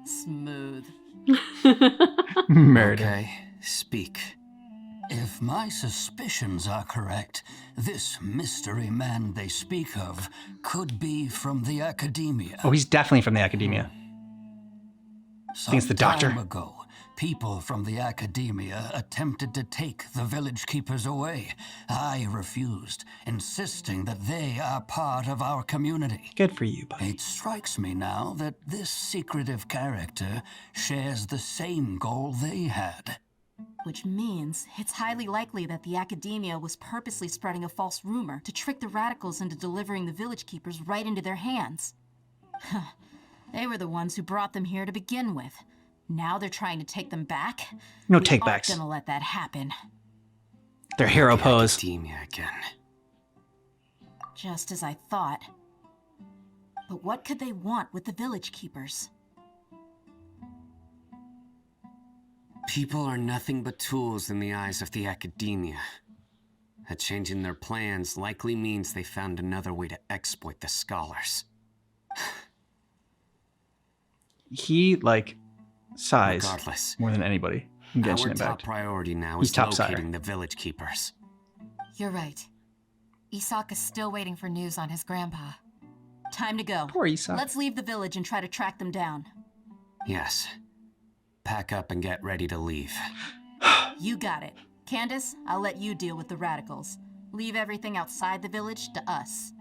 Smooth. Murder. Okay, speak. If my suspicions are correct, this mystery man they speak of could be from the academia. Oh, he's definitely from the academia. I think it's the doctor. Some time ago, people from the academia attempted to take the village keepers away. I refused, insisting that they are part of our community. Good for you, buddy. It strikes me now that this secretive character shares the same goal they had. Which means it's highly likely that the academia was purposely spreading a false rumor to trick the radicals into delivering the village keepers right into their hands. They were the ones who brought them here to begin with. Now they're trying to take them back? No We takebacks. aren't gonna let that happen. Their hero pose. Academia again. Just as I thought. But what could they want with the village keepers? People are nothing but tools in the eyes of the academia. A change in their plans likely means they found another way to exploit the scholars. He, like, sighs Regardless, more than anybody in Genshin our Impact. top priority now He's is top locating sire. the village keepers. You're right. Isak is still waiting for news on his grandpa. Time to go. Poor Isak. Let's leave the village and try to track them down. Yes. Pack up and get ready to leave. You got it. Candace, I'll let you deal with the radicals. Leave everything outside the village to us.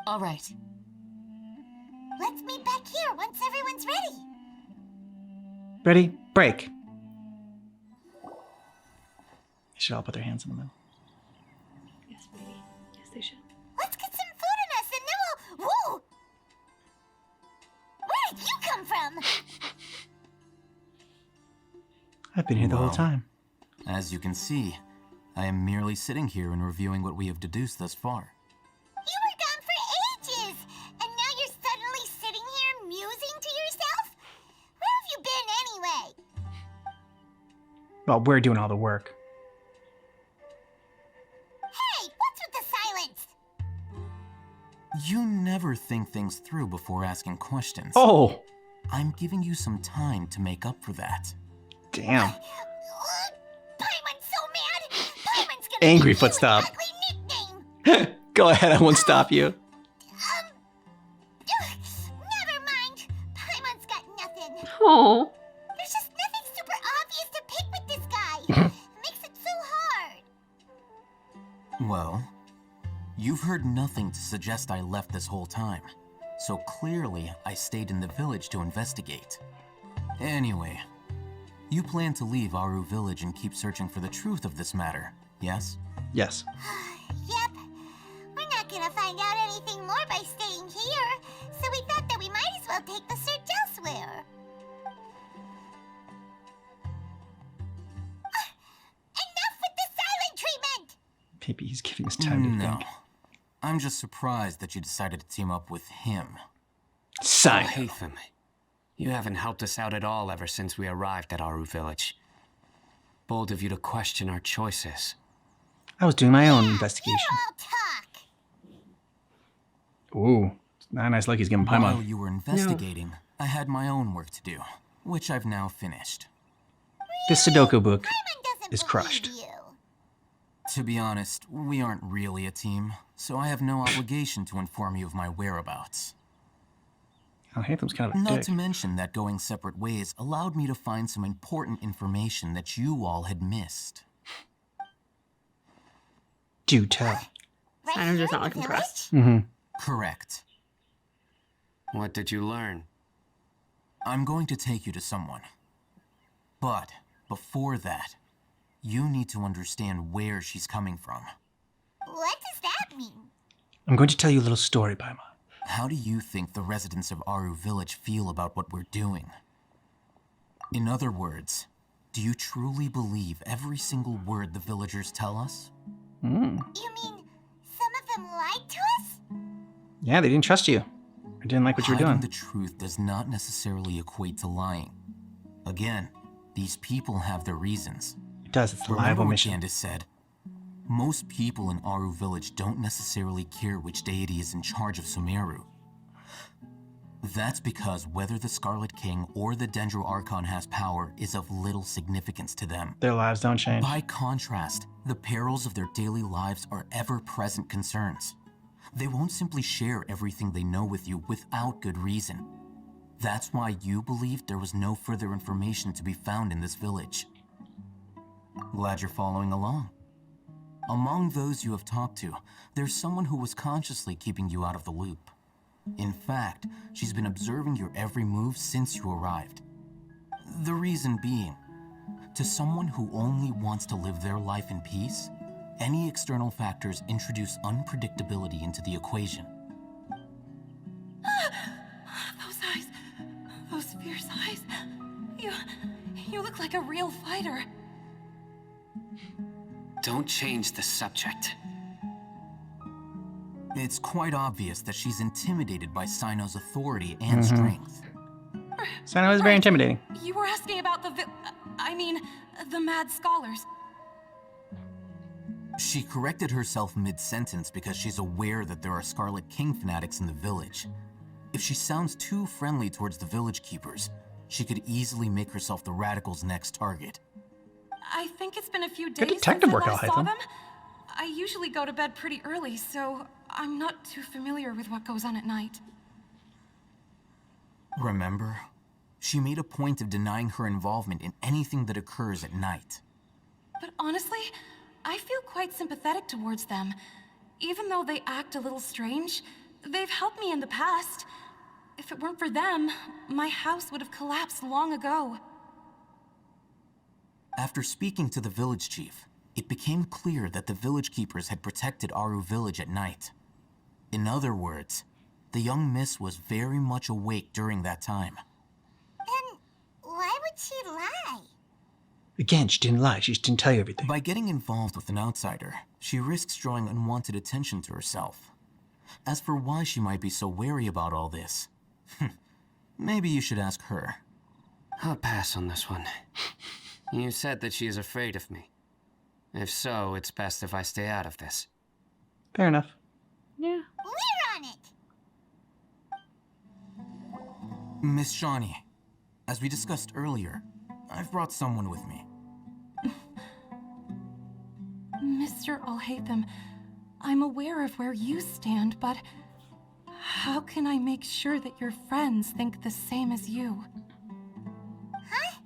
All right. Let's meet back here once everyone's ready. Ready? Break. They should all put their hands in the middle. Yes, baby. Yes, they should. Let's get some food in us and then we'll... Whoa! Where did you come from? I've been here the whole Well, time. As you can see, I am merely sitting here and reviewing what we have deduced thus far. You were gone for ages, and now you're suddenly sitting here musing to yourself? Where have you been anyway? Well, we're doing all the work. Hey, what's with the silence? You never think things through before asking questions. Oh! I'm giving you some time to make up for that. Damn. Paimon's so mad! Paimon's gonna Angry give you footstop. an ugly nickname! Go ahead, I won't stop you. Never mind. Paimon's got nothing. Oh. There's just nothing super obvious to pick with this guy. It makes it so hard. Well, you've heard nothing to suggest I left this whole time. So clearly, I stayed in the village to investigate. Anyway, you plan to leave Aru village and keep searching for the truth of this matter, yes? Yes. Yep. We're not gonna find out anything more by staying here, so we thought that we might as well take the search elsewhere. Enough with the silent treatment! Maybe he's giving us time to No. think. I'm just surprised that you decided to team up with him. Sign. Oh, Hatham, you haven't helped us out at all ever since we arrived at Aru village. Bold of you to question our choices. I was doing my own investigation. All talk. Ooh. Not nice luck he's giving While Paimon. you were investigating, I had my own work to do, which I've now finished. This Sudoku book Paimon doesn't is believe crushed. you. To be honest, we aren't really a team, so I have no obligation to inform you of my whereabouts. Oh, Hatham's kind of a Not dick. to mention that going separate ways allowed me to find some important information that you all had missed. Do tell. I'm just not like impressed. Mm-hmm. Correct. What did you learn? I'm going to take you to someone. But before that, you need to understand where she's coming from. What does that mean? I'm going to tell you a little story, Paimon. How do you think the residents of Aru village feel about what we're doing? In other words, do you truly believe every single word the villagers tell us? You mean some of them lied to us? Yeah, they didn't trust you. Or didn't like what you were Hiding doing. the truth does not necessarily equate to lying. Again, these people have their reasons. It does. It's a Remember liable what mission. Candace said? Most people in Aru village don't necessarily care which deity is in charge of Sumeru. That's because whether the Scarlet King or the Dendro Archon has power is of little significance to them. Their lives don't change. By contrast, the perils of their daily lives are ever-present concerns. They won't simply share everything they know with you without good reason. That's why you believed there was no further information to be found in this village. Glad you're following along. Among those you have talked to, there's someone who was consciously keeping you out of the loop. In fact, she's been observing your every move since you arrived. The reason being, to someone who only wants to live their life in peace, any external factors introduce unpredictability into the equation. Those eyes. Those fierce eyes. You look like a real fighter. Don't change the subject. It's quite obvious that she's intimidated by Sino's authority and strength. Sino is very intimidating. You were asking about the mad scholars. She corrected herself mid-sentence because she's aware that there are Scarlet King fanatics in the village. If she sounds too friendly towards the village keepers, she could easily make herself the radicals' next target. I think it's been a few Good days detective since work, I last saw Al-Haytham. them. I usually go to bed pretty early, so I'm not too familiar with what goes on at night. Remember? She made a point of denying her involvement in anything that occurs at night. But honestly, I feel quite sympathetic towards them. Even though they act a little strange, they've helped me in the past. If it weren't for them, my house would have collapsed long ago. After speaking to the village chief, it became clear that the village keepers had protected Aru village at night. In other words, the young miss was very much awake during that time. Then why would she lie? Again, she didn't lie. She just didn't tell you everything. By getting involved with an outsider, she risks drawing unwanted attention to herself. As for why she might be so wary about all this, maybe you should ask her. I'll pass on this one. You said that she is afraid of me. If so, it's best if I stay out of this. Fair enough. Yeah. We're on it! Miss Shawnee, as we discussed earlier, I've brought someone with me. Mr. Al-Haytham, I'm aware of where you stand, but how can I make sure that your friends think the same as you? Huh?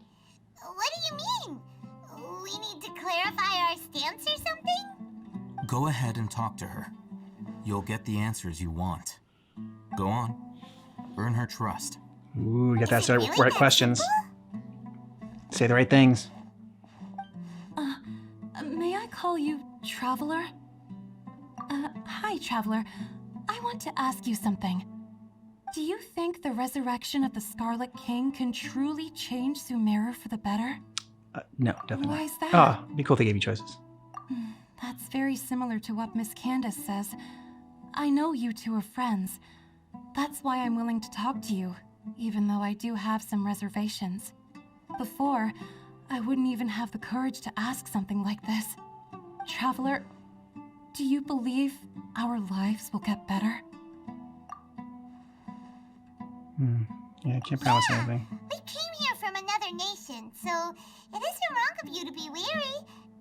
What do you mean? We need to clarify our stance or something? Go ahead and talk to her. You'll get the answers you want. Go on. Earn her trust. Ooh, you got to ask the right questions. Say the right things. May I call you Traveler? Hi, Traveler. I want to ask you something. Do you think the resurrection of the Scarlet King can truly change Sumeru for the better? No, definitely Why not. is that? Oh, it'd be cool if they gave you choices. That's very similar to what Miss Candace says. I know you two are friends. That's why I'm willing to talk to you, even though I do have some reservations. Before, I wouldn't even have the courage to ask something like this. Traveler, do you believe our lives will get better? Yeah, I can't promise anything. We came here from another nation, so it isn't wrong of you to be weary.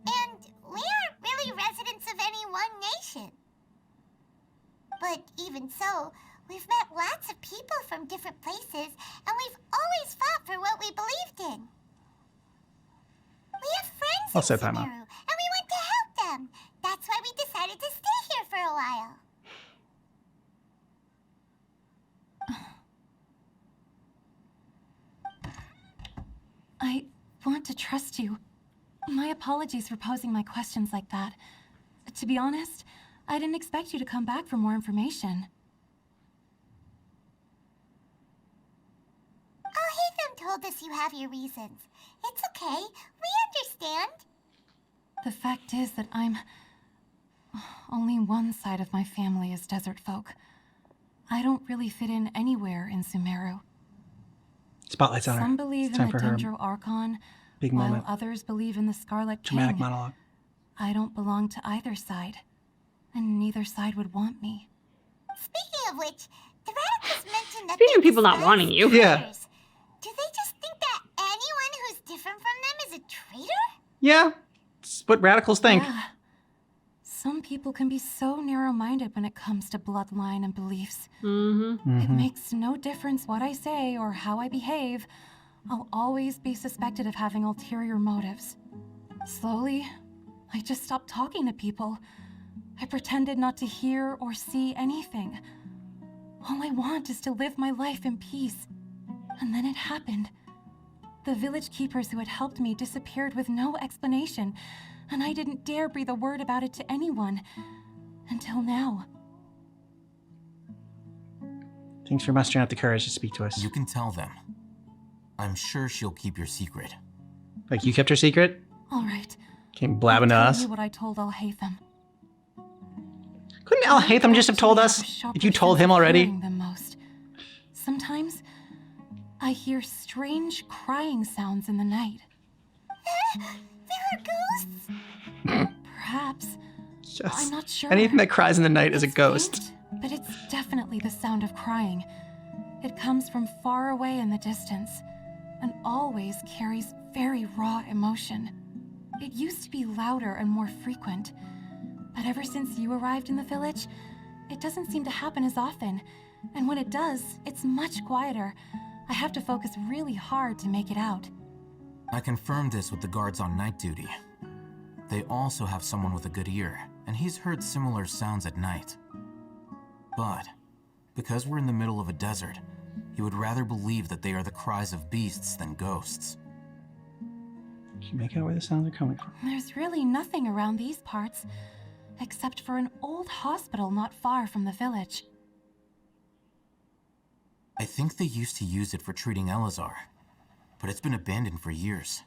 And we aren't really residents of any one nation. But even so, we've met lots of people from different places, and we've always fought for what we believed in. We have friends Well said, in Paimon. Sumeru, and we want to help them. That's why we decided to stay here for a while. I want to trust you. My apologies for posing my questions like that. To be honest, I didn't expect you to come back for more information. Al-Haytham told us you have your reasons. It's okay. We understand. The fact is that only one side of my family is desert folk. I don't really fit in anywhere in Sumeru. Spotlight's on her. Some believe It's in time the for her Dendro Archon, big while moment. others believe in the Scarlet Dramatic King. monologue. I don't belong to either side, and neither side would want me. Speaking of which, The radicals mentioned that Speaking of they're people not wanting you. Yeah. traitors. Do they just think that anyone who's different from them is a traitor? Yeah. It's what radicals think. Yeah. Some people can be so narrow-minded when it comes to bloodline and beliefs. It makes no difference what I say or how I behave. I'll always be suspected of having ulterior motives. Slowly, I just stopped talking to people. I pretended not to hear or see anything. All I want is to live my life in peace. And then it happened. The village keepers who had helped me disappeared with no explanation, and I didn't dare breathe a word about it to anyone. Until now. Thanks for mustering up the courage to speak to us. You can tell them. I'm sure she'll keep your secret. Like you kept her secret? All right. Came blabbing to I'll us. tell you what I told Al-Haytham. Couldn't Al-Haytham just have told us if you told him already? The most. Sometimes I hear strange crying sounds in the night. There are ghosts? Perhaps. Just I'm not sure. anything that cries in the night is a ghost. Faint, but it's definitely the sound of crying. It comes from far away in the distance, and always carries very raw emotion. It used to be louder and more frequent, but ever since you arrived in the village, it doesn't seem to happen as often, and when it does, it's much quieter. I have to focus really hard to make it out. I confirmed this with the guards on night duty. They also have someone with a good ear, and he's heard similar sounds at night. But, because we're in the middle of a desert, he would rather believe that they are the cries of beasts than ghosts. Can you make out where the sounds are coming from? There's really nothing around these parts, except for an old hospital not far from the village. I think they used to use it for treating Elazar, but it's been abandoned for years.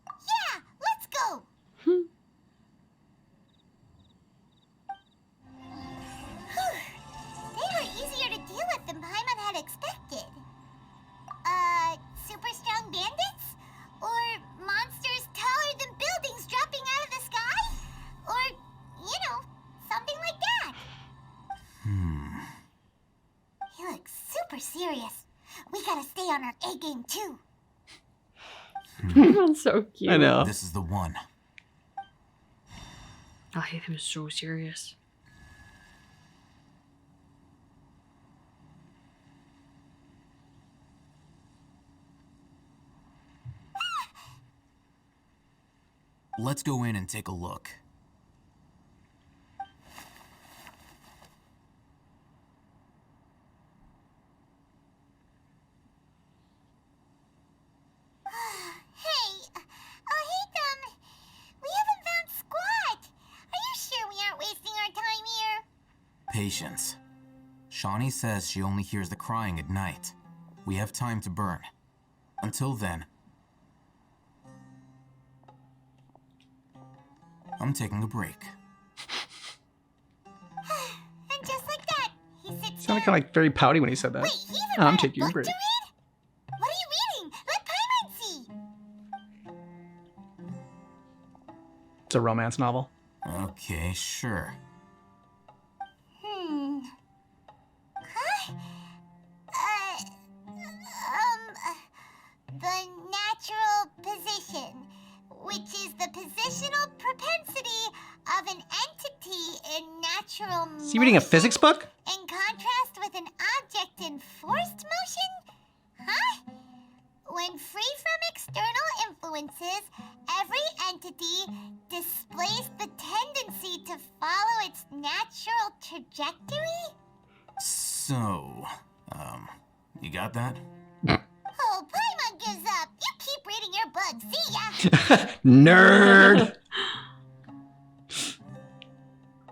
Yeah, let's go! They were easier to deal with than Paimon had expected. Super strong bandits? Or monsters taller than buildings dropping out of the sky? Or, something like that. He looks super serious. We gotta stay on our A game too. That's so cute. I know. This is the one. I hate him so serious. Let's go in and take a look. Hey, Al-Haytham, we haven't found squat. Are you sure we aren't wasting our time here? Patience. Shawnee says she only hears the crying at night. We have time to burn. Until then, I'm taking a break. And just like that, he sits Sounded kind of like very pouty when he said that. Wait, he even I'm read a taking a book break. to read? What are you reading? Let Paimon see. It's a romance novel. Okay, sure. Huh? The natural position, which is the positional propensity of an entity in natural motion. Is he reading a physics book? In contrast with an object in forced motion? Huh? When free from external influences, every entity displays the tendency to follow its natural trajectory? So, you got that? Oh, Paimon gives up. You keep reading your book. See ya! Nerd!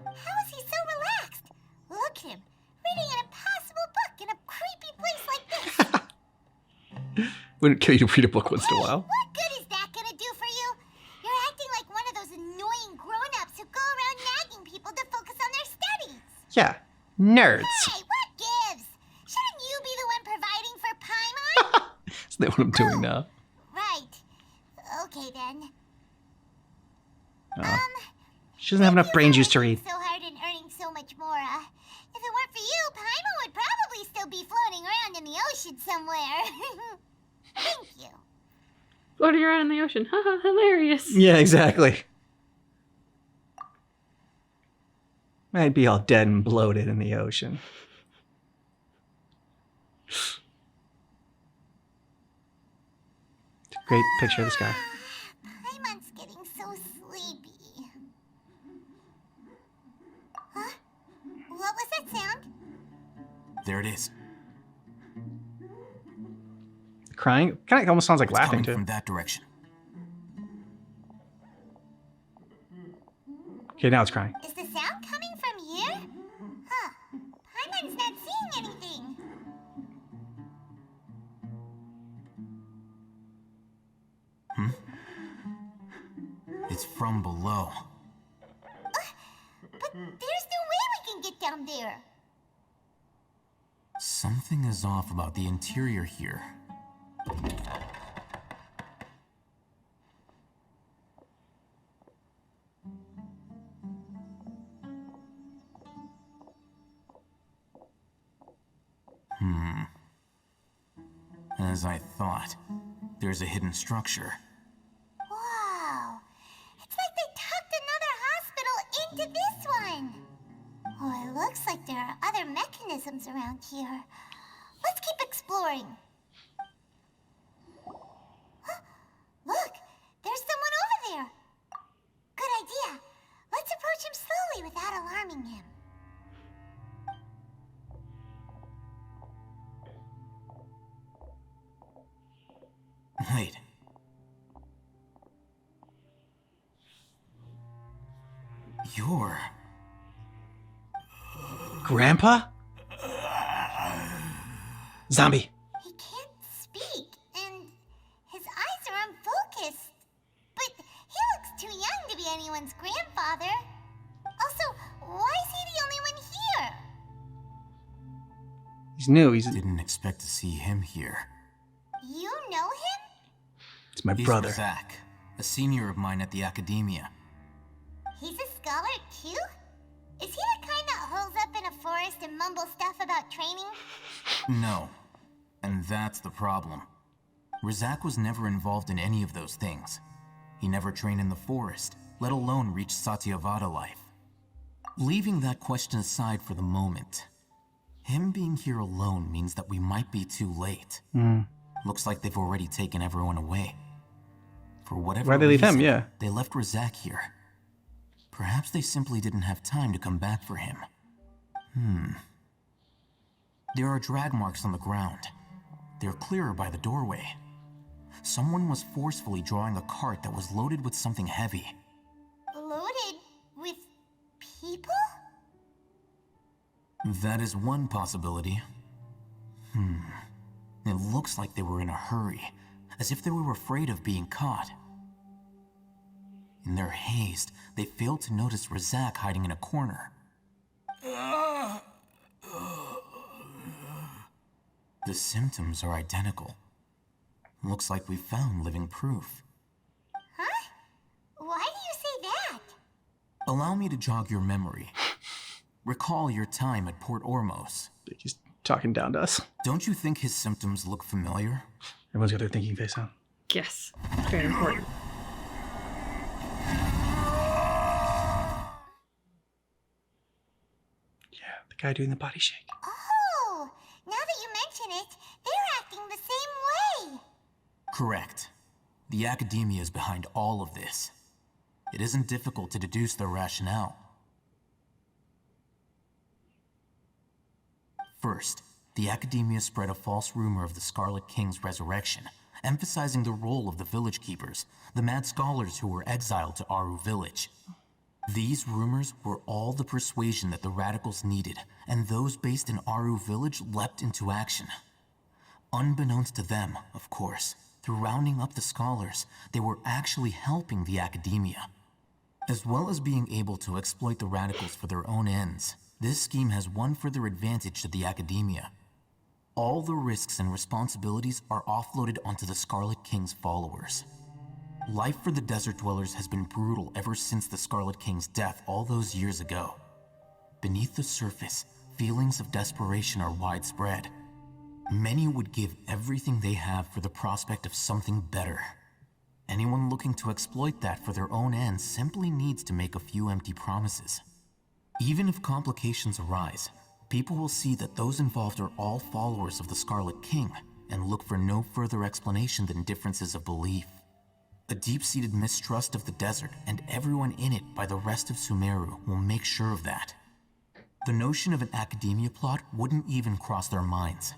How is he so relaxed? Look at him, reading an impossible book in a creepy place like this. Wouldn't kill you to read a book once in a while. What good is that gonna do for you? You're acting like one of those annoying grown-ups who go around nagging people to focus on their studies. Yeah, nerds. Hey, what gives? Shouldn't you be the one providing for Paimon? Isn't that what I'm doing now? Right. Okay then. She doesn't have enough brain juice to read. So hard and earning so much more. around in the ocean. Haha, hilarious. Yeah, exactly. Might be all dead and bloated in the ocean. Great picture of this guy. Paimon's getting so sleepy. Huh? What was that sound? There it is. Crying? Kind of almost sounds like It's laughing, coming too. from that direction. Okay, now it's crying. Is the sound coming from here? Huh. Paimon's not seeing anything. It's from below. But there's no way we can get down there. Something is off about the interior here. As I thought, there's a hidden structure. Wow. It's like they tucked another hospital into this one. Oh, it looks like there are other mechanisms around here. Let's keep exploring. Huh? Look, there's someone over there. Good idea. Let's approach him slowly without alarming him. Wait. You're... Grandpa? Zombie. He can't speak, and his eyes are unfocused. But he looks too young to be anyone's grandfather. Also, why is he the only one here? He's new. He's Didn't expect to see him here. You know him? It's my He's brother. Zach, a senior of mine at the academia. He's a scholar too? Is he the kind that holes up in a forest and mumbles stuff about training? No. And that's the problem. Razak was never involved in any of those things. He never trained in the forest, let alone reach Satyavada life. Leaving that question aside for the moment, him being here alone means that we might be too late. Looks like they've already taken everyone away. For whatever Why'd they leave him? reason, Yeah. They left Razak here. Perhaps they simply didn't have time to come back for him. There are drag marks on the ground. They're clearer by the doorway. Someone was forcefully drawing a cart that was loaded with something heavy. Loaded with people? That is one possibility. It looks like they were in a hurry, as if they were afraid of being caught. In their haste, they failed to notice Razak hiding in a corner. The symptoms are identical. Looks like we found living proof. Huh? Why do you say that? Allow me to jog your memory. Recall your time at Port Ormos. He's talking down to us. Don't you think his symptoms look familiar? Everyone's got their thinking face on. Yes. Very important. Yeah, the guy doing the body shake. Oh, now that you mention it, they're acting the same way. Correct. The academia is behind all of this. It isn't difficult to deduce their rationale. First, the academia spread a false rumor of the Scarlet King's resurrection, emphasizing the role of the village keepers, the mad scholars who were exiled to Aru village. These rumors were all the persuasion that the radicals needed, and those based in Aru village leapt into action. Unbeknownst to them, of course, through rounding up the scholars, they were actually helping the academia. As well as being able to exploit the radicals for their own ends, this scheme has one further advantage to the academia. All the risks and responsibilities are offloaded onto the Scarlet King's followers. Life for the desert dwellers has been brutal ever since the Scarlet King's death all those years ago. Beneath the surface, feelings of desperation are widespread. Many would give everything they have for the prospect of something better. Anyone looking to exploit that for their own ends simply needs to make a few empty promises. Even if complications arise, people will see that those involved are all followers of the Scarlet King and look for no further explanation than differences of belief. A deep-seated mistrust of the desert and everyone in it by the rest of Sumeru will make sure of that. The notion of an academia plot wouldn't even cross their minds.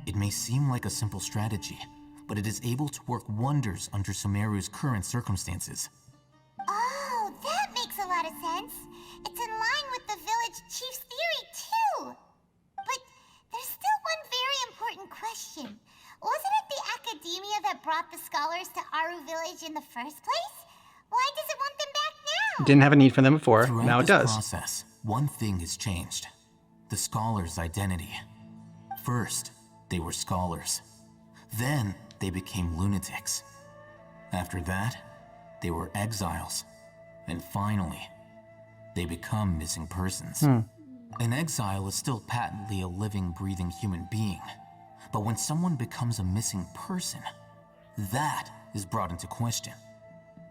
It may seem like a simple strategy, but it is able to work wonders under Sumeru's current circumstances. Oh, that makes a lot of sense. It's in line with the village chief's theory, too. But there's still one very important question. Wasn't it the academia that brought the scholars to Aru Village in the first place? Why does it want them back now? Didn't have a need for them before. Throughout Now it this does. process, one thing has changed. The scholars' identity. First, they were scholars. Then, they became lunatics. After that, they were exiles. And finally, they become missing persons. An exile is still patently a living, breathing human being. But when someone becomes a missing person, that is brought into question.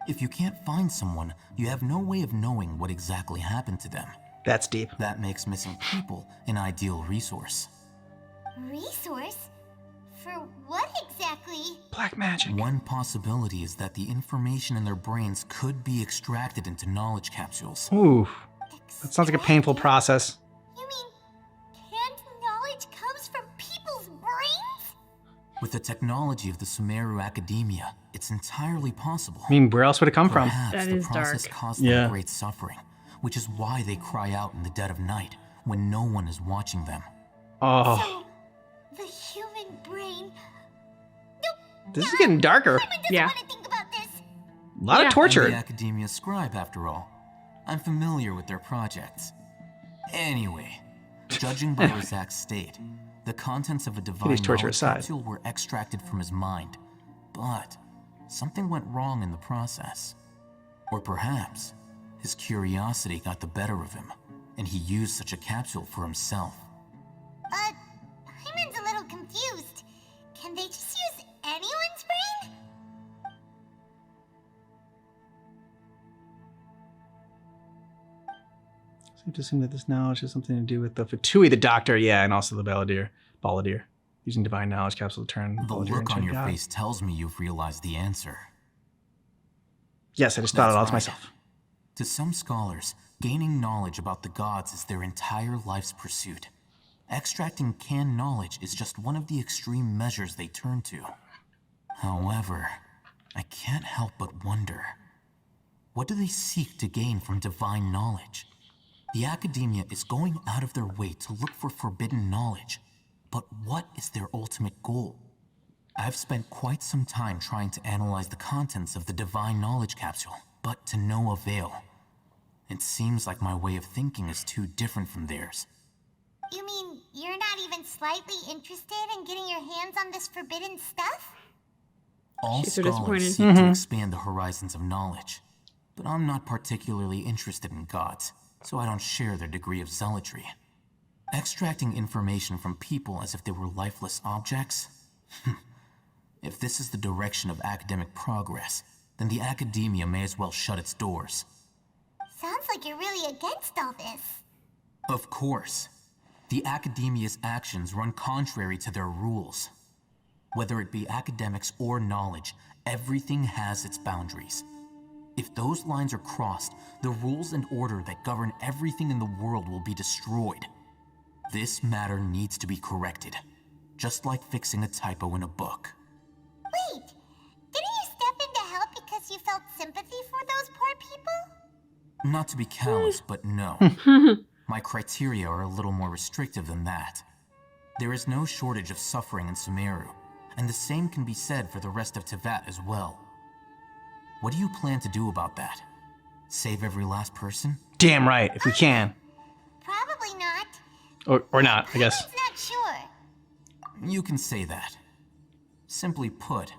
If you can't find someone, you have no way of knowing what exactly happened to them. That's deep. That makes missing people an ideal resource. Resource? For what exactly? Black magic. One possibility is that the information in their brains could be extracted into knowledge capsules. Ooh, that sounds like a painful process. You mean, can't knowledge comes from people's brains? With the technology of the Sumeru Academia, it's entirely possible. I mean, where else would it come from? Perhaps That the is process dark. caused them great suffering, which is why they cry out in the dead of night when no one is watching them. Oh, So, the human brain. this is getting darker. Yeah. Want to think about this? A lot of I'm torture. the Academia scribe, after all. I'm familiar with their projects. Anyway, judging by Razak's state, the contents of a divine torture knowledge aside. capsule were extracted from his mind. But something went wrong in the process. Or perhaps his curiosity got the better of him, and he used such a capsule for himself. Hyman's a little confused. Can they just use anyone's brain? Seem to assume that this knowledge has something to do with the Fatui, the doctor, yeah, and also the Balladeer. Using divine knowledge capsule to turn The Balladeer look into on a your god. face tells me you've realized the answer. Yes, I just thought it all to right. myself. To some scholars, gaining knowledge about the gods is their entire life's pursuit. Extracting canned knowledge is just one of the extreme measures they turn to. However, I can't help but wonder, what do they seek to gain from divine knowledge? The Academia is going out of their way to look for forbidden knowledge, but what is their ultimate goal? I've spent quite some time trying to analyze the contents of the divine knowledge capsule, but to no avail. It seems like my way of thinking is too different from theirs. You mean you're not even slightly interested in getting your hands on this forbidden stuff? All She's so scholars disappointed. seek to expand the horizons of knowledge, but I'm not particularly interested in gods, so I don't share their degree of zealotry. Extracting information from people as if they were lifeless objects? If this is the direction of academic progress, then the Academia may as well shut its doors. Sounds like you're really against all this. Of course. The Academia's actions run contrary to their rules. Whether it be academics or knowledge, everything has its boundaries. If those lines are crossed, the rules and order that govern everything in the world will be destroyed. This matter needs to be corrected, just like fixing a typo in a book. Wait, didn't you step in to help because you felt sympathy for those poor people? Not to be callous, but no. My criteria are a little more restrictive than that. There is no shortage of suffering in Sumeru, and the same can be said for the rest of Teyvat as well. What do you plan to do about that? Save every last person? Damn right, if we can. Probably not. Or not, I guess. Hyman's not sure. You can say that. Simply put,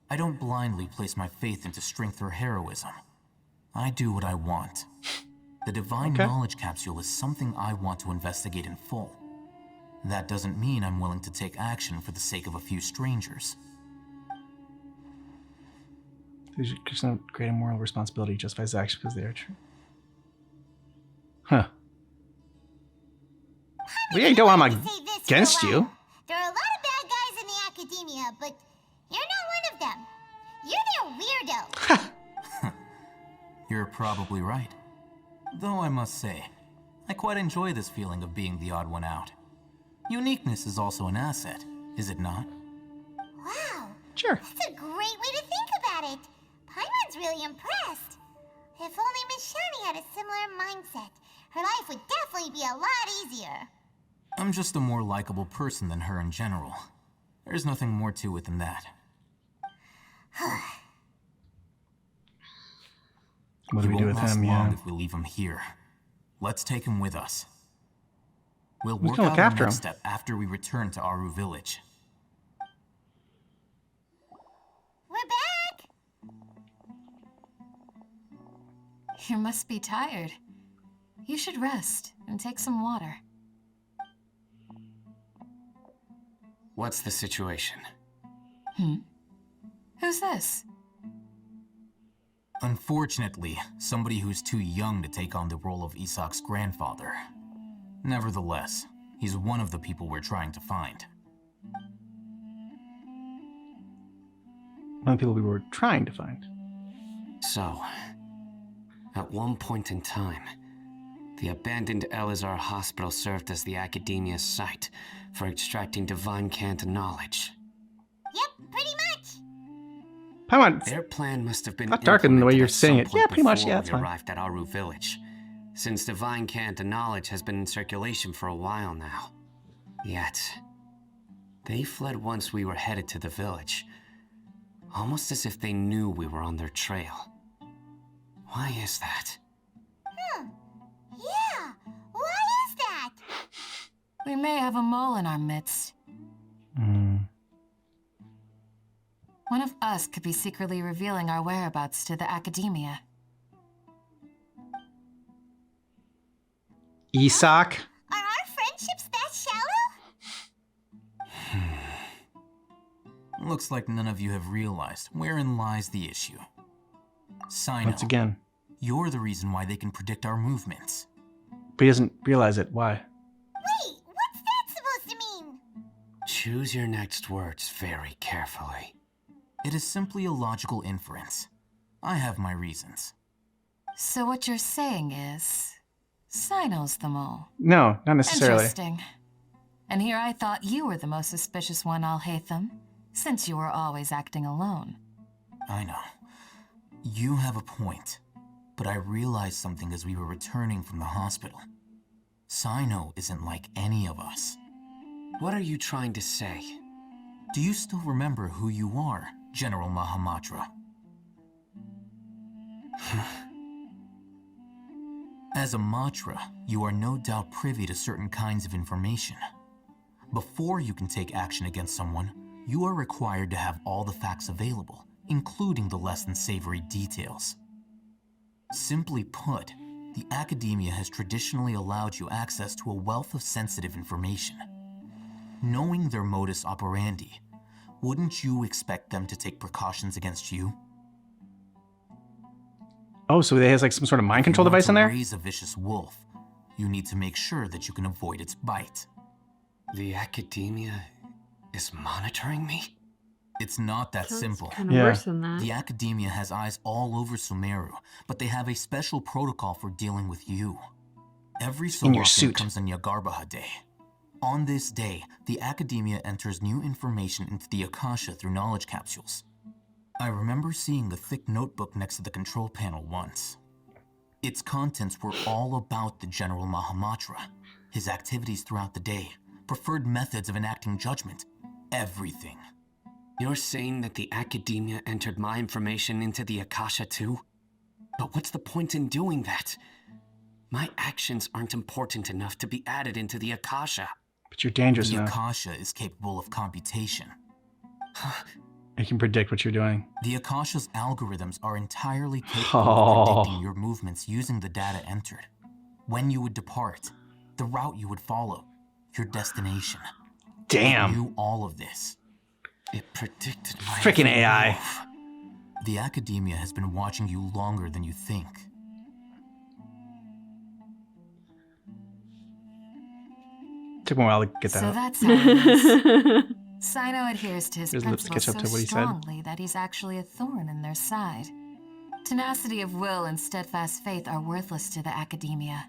I don't blindly place my faith into strength or heroism. I do what I want. The divine knowledge capsule is something I want to investigate in full. That doesn't mean I'm willing to take action for the sake of a few strangers. There's some great moral responsibility justifies actions because they are true. Huh. Well, yeah, you don't want them against you. There are a lot of bad guys in the academia, but you're not one of them. You're their weirdo. You're probably right. Though I must say, I quite enjoy this feeling of being the odd one out. Uniqueness is also an asset, is it not? Wow. Sure. That's a great way to think about it. Paimon's really impressed. If only Miss Shani had a similar mindset, her life would definitely be a lot easier. I'm just a more likable person than her in general. There's nothing more to it than that. What do we do with him? Long Yeah. if we leave him here. Let's take him with us. We'll Who's work gonna out look our after next him? step after we return to Aru Village. We're back. You must be tired. You should rest and take some water. What's the situation? Who's this? Unfortunately, somebody who's too young to take on the role of Isak's grandfather. Nevertheless, he's one of the people we're trying to find. One of the people we were trying to find. So, at one point in time, the abandoned Elazar Hospital served as the Academia's site for extracting divine cant knowledge. Yep, pretty much. Paimon, Their plan must have been not darker than the way implemented you're at saying some it. point Yeah, pretty much. before Yeah, that's we fine. arrived at Aru Village, since divine cant knowledge has been in circulation for a while now. Yet, they fled once we were headed to the village, almost as if they knew we were on their trail. Why is that? Yeah, why is that? We may have a mole in our midst. One of us could be secretly revealing our whereabouts to the Academia. Isak? Are our friendships that shallow? Looks like none of you have realized wherein lies the issue. Sino, Once again. you're the reason why they can predict our movements. But he doesn't realize it. Why? Wait, what's that supposed to mean? Choose your next words very carefully. It is simply a logical inference. I have my reasons. So what you're saying is, Sino's the mole. No, not necessarily. Interesting. And here I thought you were the most suspicious one, Alhaitham, since you were always acting alone. I know. You have a point. But I realized something as we were returning from the hospital. Sino isn't like any of us. What are you trying to say? Do you still remember who you are, General Mahamatra? As a Matra, you are no doubt privy to certain kinds of information. Before you can take action against someone, you are required to have all the facts available, including the less than savory details. Simply put, the Academia has traditionally allowed you access to a wealth of sensitive information. Knowing their modus operandi, wouldn't you expect them to take precautions against you? Oh, so he has like some sort of mind control device in there? If you want to raise a vicious wolf, you need to make sure that you can avoid its bite. The Academia is monitoring me? It's not that simple. Kind of worse than that. The Academia has eyes all over Sumeru, but they have a special protocol for dealing with you. Every so In your often suit. comes a Nyagarbaha Day. On this day, the Academia enters new information into the Akasha through knowledge capsules. I remember seeing the thick notebook next to the control panel once. Its contents were all about the General Mahamatra, his activities throughout the day, preferred methods of enacting judgment, everything. You're saying that the Academia entered my information into the Akasha too? But what's the point in doing that? My actions aren't important enough to be added into the Akasha. But you're dangerous The enough. Akasha is capable of computation. It can predict what you're doing. The Akasha's algorithms are entirely capable Oh. of predicting your movements using the data entered. When you would depart, the route you would follow, your destination. Damn. It knew all of this. It predicted my Freaking AI. The Academia has been watching you longer than you think. Took me a while to get that So out. that's how it is. Sino adheres to his His lips principles catch up so to what he said. strongly that he's actually a thorn in their side. Tenacity of will and steadfast faith are worthless to the Academia.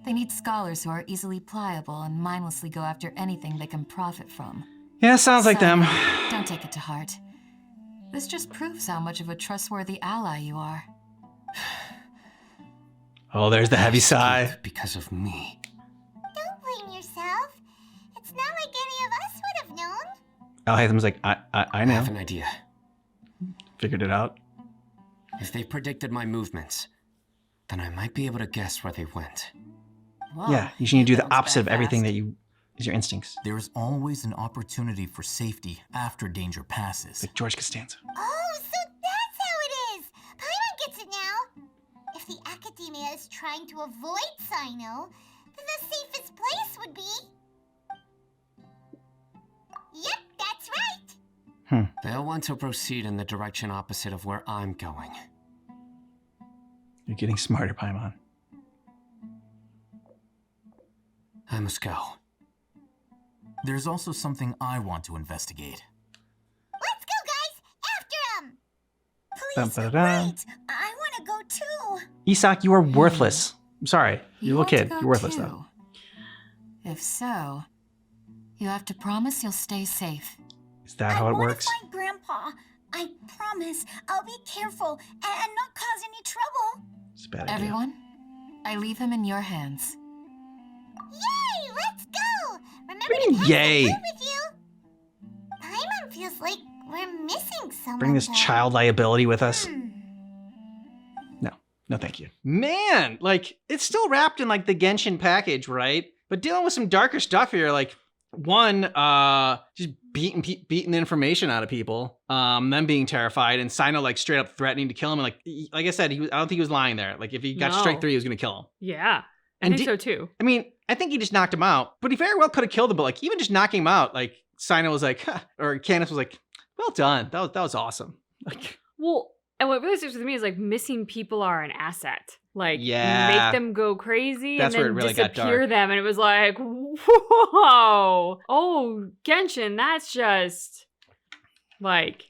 They need scholars who are easily pliable and mindlessly go after anything they can profit from. Yeah, sounds like them. Don't take it to heart. This just proves how much of a trustworthy ally you are. Oh, there's the heavy sigh. Because of me. Don't blame yourself. It's not like any of us would have known. Alhaitham's like, I know. I have an idea. Figured it out. If they predicted my movements, then I might be able to guess where they went. Whoa, Yeah, you should do the built opposite of that everything fast. that is your instincts. There is always an opportunity for safety after danger passes. Like George Costanza. Oh, so that's how it is. Paimon gets it now. If the Academia is trying to avoid Sino, then the safest place would be... Yep, that's right. They'll want to proceed in the direction opposite of where I'm going. You're getting smarter, Paimon. I must go. There's also something I want to investigate. Let's go, guys! After him! Please, Dun-ba-da-da. wait! I want to go too! Isak, you are worthless. I'm sorry. You're a want little to kid. go You're worthless, too? though. If so, you have to promise you'll stay safe. Is that how it works? Find Grandpa. I promise I'll be careful and not cause any trouble. It's a bad idea. Everyone, I leave him in your hands. Yay! Let's go! Remember What do to you mean, pass yay? the food with you. Paimon feels like we're missing someone. Bring this though. child liability with us. No, thank you. Man, like, it's still wrapped in, like, the Genshin package, right? But dealing with some darker stuff here, like, one, just beating the information out of people, them being terrified, and Sino, like, straight up threatening to kill him. And, like I said, I don't think he was lying there. Like, if he got to strike No. 3, he was going to kill him. Yeah, I And think so too. I mean, I think he just knocked him out, but he very well could have killed him. But, like, even just knocking him out, like, Sino was like, or Candace was like, well done. That was awesome. Like, Well, and what really sticks with me is like missing people are an asset. Like, Yeah. make them go crazy That's and where then it really got disappear dark. them. And it was like, whoa. Oh, Genshin, that's just like,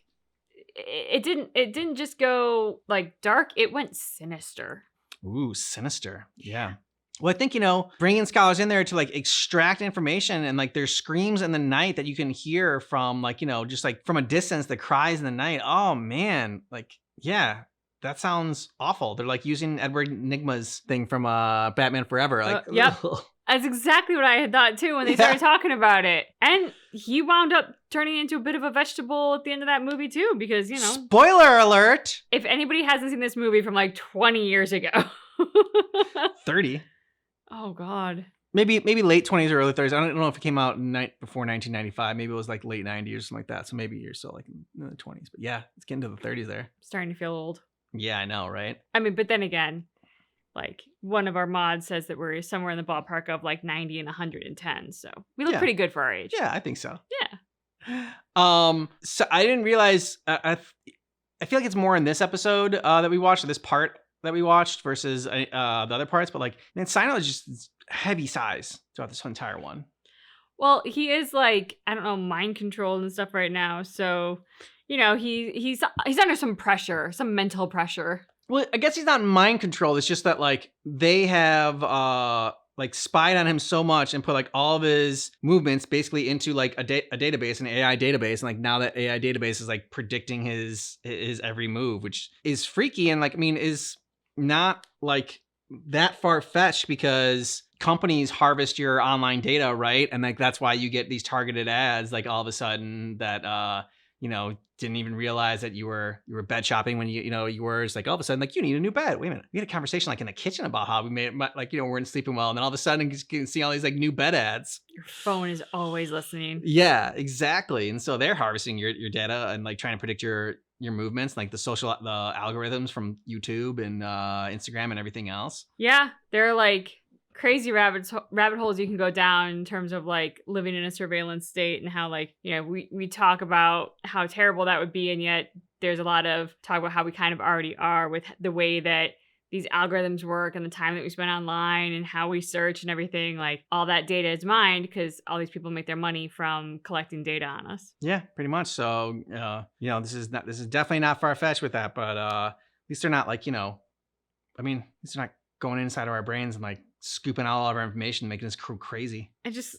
it didn't just go like dark. It went sinister. ooh, sinister. Yeah. Well, I think, bringing scholars in there to like extract information, and like there's screams in the night that you can hear from like, just like from a distance, the cries in the night. Oh man. Like, yeah, that sounds awful. They're like using Edward Nygma's thing from Batman Forever. Like, Yep. ugh. That's exactly what I had thought too when they started talking about it. And he wound up turning into a bit of a vegetable at the end of that movie too, because, Spoiler alert. if anybody hasn't seen this movie from like 20 years ago. 30. Oh God. Maybe late 20s or early 30s. I don't know if it came out before 1995. Maybe it was like late 90s or something like that. So maybe you're still like in the 20s. But yeah, it's getting to the 30s there. Starting to feel old. Yeah, I know, right? I mean, but then again, like one of our mods says that we're somewhere in the ballpark of like 90 and 110. So we look Yeah. pretty good for our age. Yeah, I think so. Yeah. So I didn't realize. I feel like it's more in this episode that we watched, or this part that we watched, versus the other parts. But like, man, Sino is just heavy size throughout this entire one. Well, he is like, I don't know, mind controlled and stuff right now. So, he's under some pressure, some mental pressure. Well, I guess he's not mind controlled. It's just that like they have like spied on him so much and put like all of his movements basically into like a database, an AI database, and like now that AI database is like predicting his every move, which is freaky and like, I mean, is not like that far fetched, because companies harvest your online data, right? And like that's why you get these targeted ads like all of a sudden that didn't even realize that you were bed shopping when you were. It's like all of a sudden like, you need a new bed. Wait a minute, we had a conversation like in the kitchen about how we made it, like we're not sleeping well, and then all of a sudden you can see all these like new bed ads. Your phone is always listening. Yeah, exactly. And so they're harvesting your data and like trying to predict your movements, like the algorithms from YouTube and Instagram and everything else. Yeah, they're like crazy rabbit holes you can go down in terms of like living in a surveillance state, and how like we talk about how terrible that would be, and yet there's a lot of talk about how we kind of already are with the way that these algorithms work and the time that we spend online and how we search and everything. Like all that data is mined because all these people make their money from collecting data on us. Yeah, pretty much. So, this is definitely not far-fetched with that, but at least they're not like, at least they're not going inside of our brains and like scooping out all of our information, making us crazy. I just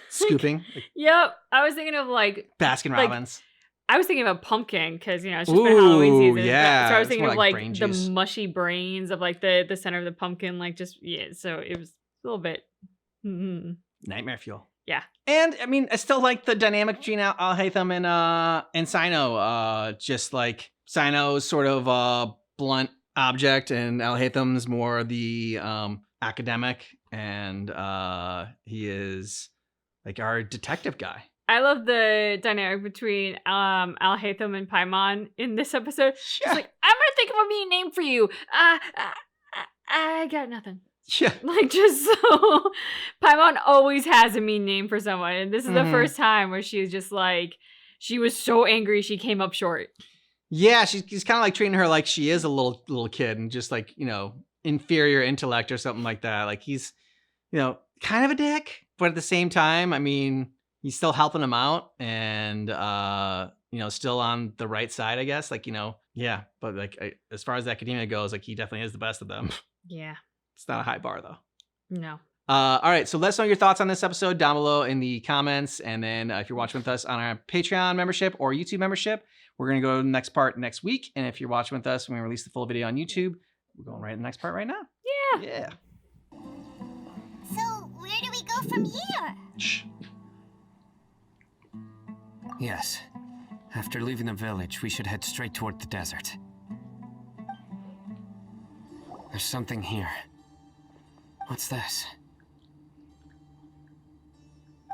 scooping. Like, yep. I was thinking of like Baskin Robbins. I was thinking of a pumpkin because, it's just been Halloween season. Yeah. So I was thinking of like the juice. mushy brains of like the center of the pumpkin, like just, so it was a little bit Nightmare fuel. Yeah. And I still like the dynamic between Al-Haytham and Sino. Just like Sino's sort of a blunt object and Al-Haytham's more the academic, and he is like our detective guy. I love the dynamic between Al-Haytham and Paimon in this episode. She's like, I'm gonna think of a mean name for you. I got nothing. Yeah. Like, just so Paimon always has a mean name for someone, and this is the first time where she's just like, she was so angry she came up short. Yeah, he's kind of like treating her like she is a little kid and just like, inferior intellect or something like that. Like he's, kind of a dick, but at the same time, he's still helping him out and, still on the right side, I guess. Like, yeah. But like, as far as academia goes, like he definitely is the best of them. Yeah. It's not a high bar though. No. All right. So let us know your thoughts on this episode down below in the comments. And then if you're watching with us on our Patreon membership or YouTube membership, we're going to go to the next part next week. And if you're watching with us when we release the full video on YouTube, we're going right to the next part right now. Yeah. Yeah. So, where do we go from here? Shh. Yes. After leaving the village, we should head straight toward the desert. There's something here. What's this?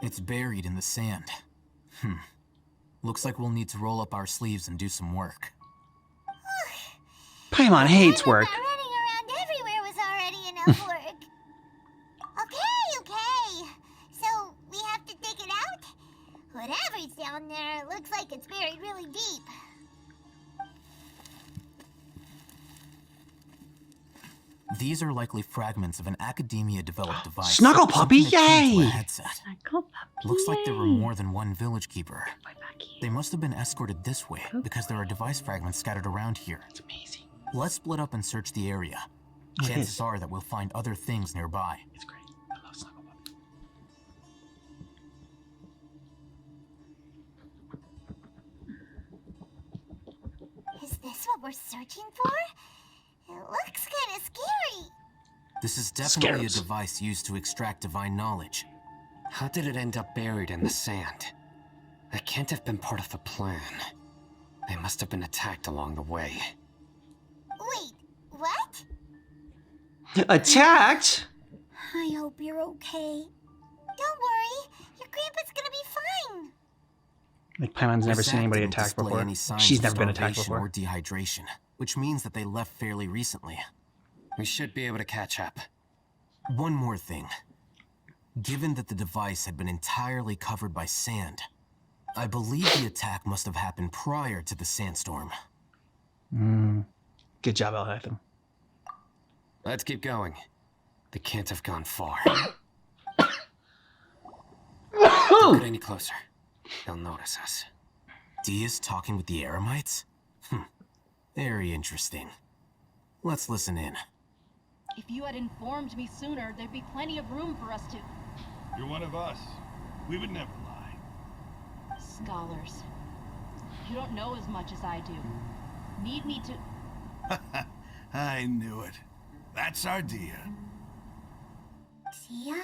It's buried in the sand. Looks like we'll need to roll up our sleeves and do some work. Paimon hates work. Running around everywhere was already enough work. Okay. So, we have to dig it out? Whatever's down there, it looks like it's buried really deep. These are likely fragments of an academia-developed device. Snuggle puppy, Something akin to a yay! headset. Snuggle puppy, Looks like there were yay. more than one village keeper. They must have been escorted this way because there are device fragments scattered around here. It's amazing. Let's split up and search the area. Oh, Chances are that we'll find other things nearby. It's great. I love Snuggle Puppy. Is this what we're searching for? It looks kind of scary. This is definitely Scarabs. a device used to extract divine knowledge. How did it end up buried in the sand? That can't have been part of the plan. They must have been attacked along the way. Wait, what? Attacked? I hope you're okay. Don't worry, your grandpa's gonna be fine. Like Paimon's never This seen act anybody didn't attacked display before. any signs She's of never been attacked starvation before. or dehydration, which means that they left fairly recently. We should be able to catch up. One more thing. Given that the device had been entirely covered by sand, I believe the attack must have happened prior to the sandstorm. Good job, Al-Haytham. Let's keep going. They can't have gone far. Don't get any closer. They'll notice us. Dia's talking with the Eremites? Very interesting. Let's listen in. If you had informed me sooner, there'd be plenty of room for us to... You're one of us. We would never lie. Scholars. You don't know as much as I do. Need me to... I knew it. That's our Dia. Dia?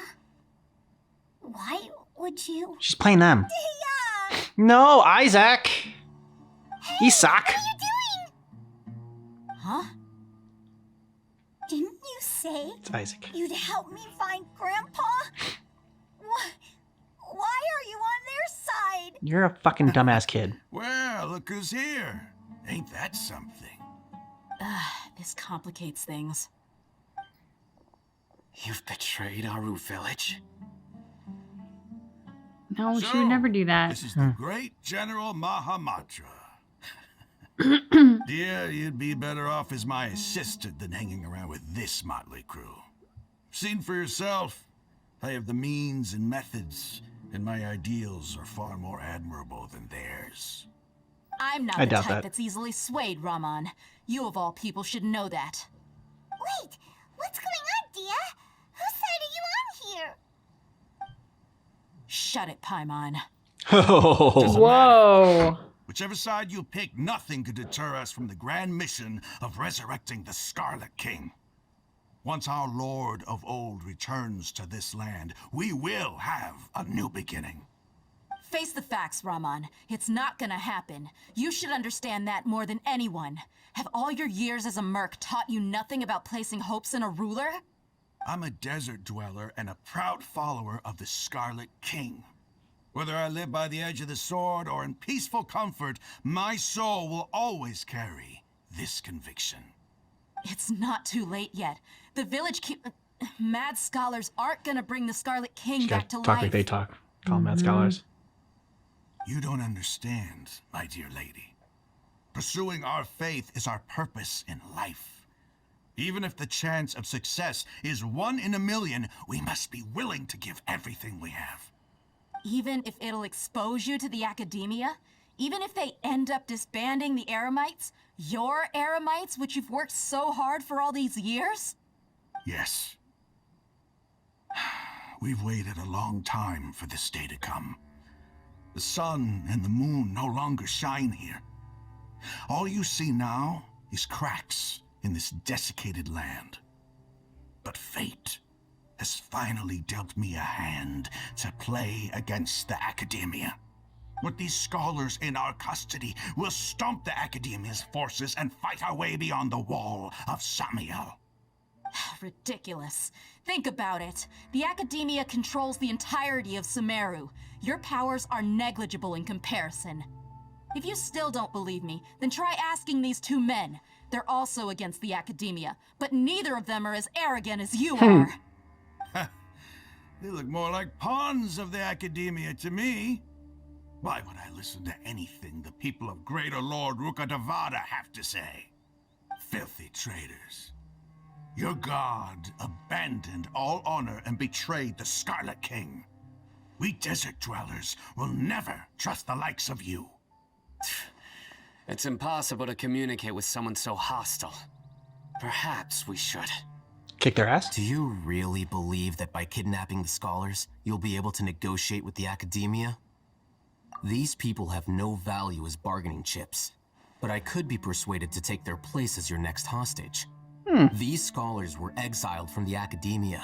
Why would you? She's playing them. Dia! No, Isaac. Isaac. What are you doing? Huh? Didn't you say It's Isaac. you'd help me find Grandpa? Why are you on their side? You're a fucking dumbass kid. Well, look who's here. Ain't that something? This complicates things. You've betrayed Aru village? No, she would never do that. This is the great General Mahamatra. Dear, you'd be better off as my assistant than hanging around with this motley crew. Seen for yourself. I have the means and methods, and my ideals are far more admirable than theirs. I'm not I the doubt type that. that's easily swayed, Raman. You of all people should know that. Wait, what's going on, Dia? Whose side are you on here? Shut it, Paimon. Whoa. Whichever side you pick, nothing could deter us from the grand mission of resurrecting the Scarlet King. Once our Lord of Old returns to this land, we will have a new beginning. Face the facts, Raman. It's not gonna happen. You should understand that more than anyone. Have all your years as a merc taught you nothing about placing hopes in a ruler? I'm a desert dweller and a proud follower of the Scarlet King. Whether I live by the edge of the sword or in peaceful comfort, my soul will always carry this conviction. It's not too late yet. The village mad scholars aren't gonna bring the Scarlet King back to Talk life. like they talk. Call them mad scholars. You don't understand, my dear lady. Pursuing our faith is our purpose in life. Even if the chance of success is 1 in a million, we must be willing to give everything we have. Even if it'll expose you to the academia? Even if they end up disbanding the Eremites? Your Eremites, which you've worked so hard for all these years? Yes. We've waited a long time for this day to come. The sun and the moon no longer shine here. All you see now is cracks in this desiccated land. But fate has finally dealt me a hand to play against the Academia. With these scholars in our custody, we'll stomp the Academia's forces and fight our way beyond the wall of Samiel. Ridiculous. Think about it. The Academia controls the entirety of Sumeru. Your powers are negligible in comparison. If you still don't believe me, then try asking these 2 men. They're also against the Academia, but neither of them are as arrogant as you are. They look more like pawns of the Academia to me. Why would I listen to anything the people of Greater Lord Rukkhadevada have to say? Filthy traitors. Your god abandoned all honor and betrayed the Scarlet King. We desert dwellers will never trust the likes of you. It's impossible to communicate with someone so hostile. Perhaps we should. Kick their ass? Do you really believe that by kidnapping the scholars, you'll be able to negotiate with the Academia? These people have no value as bargaining chips, but I could be persuaded to take their place as your next hostage. These scholars were exiled from the Academia.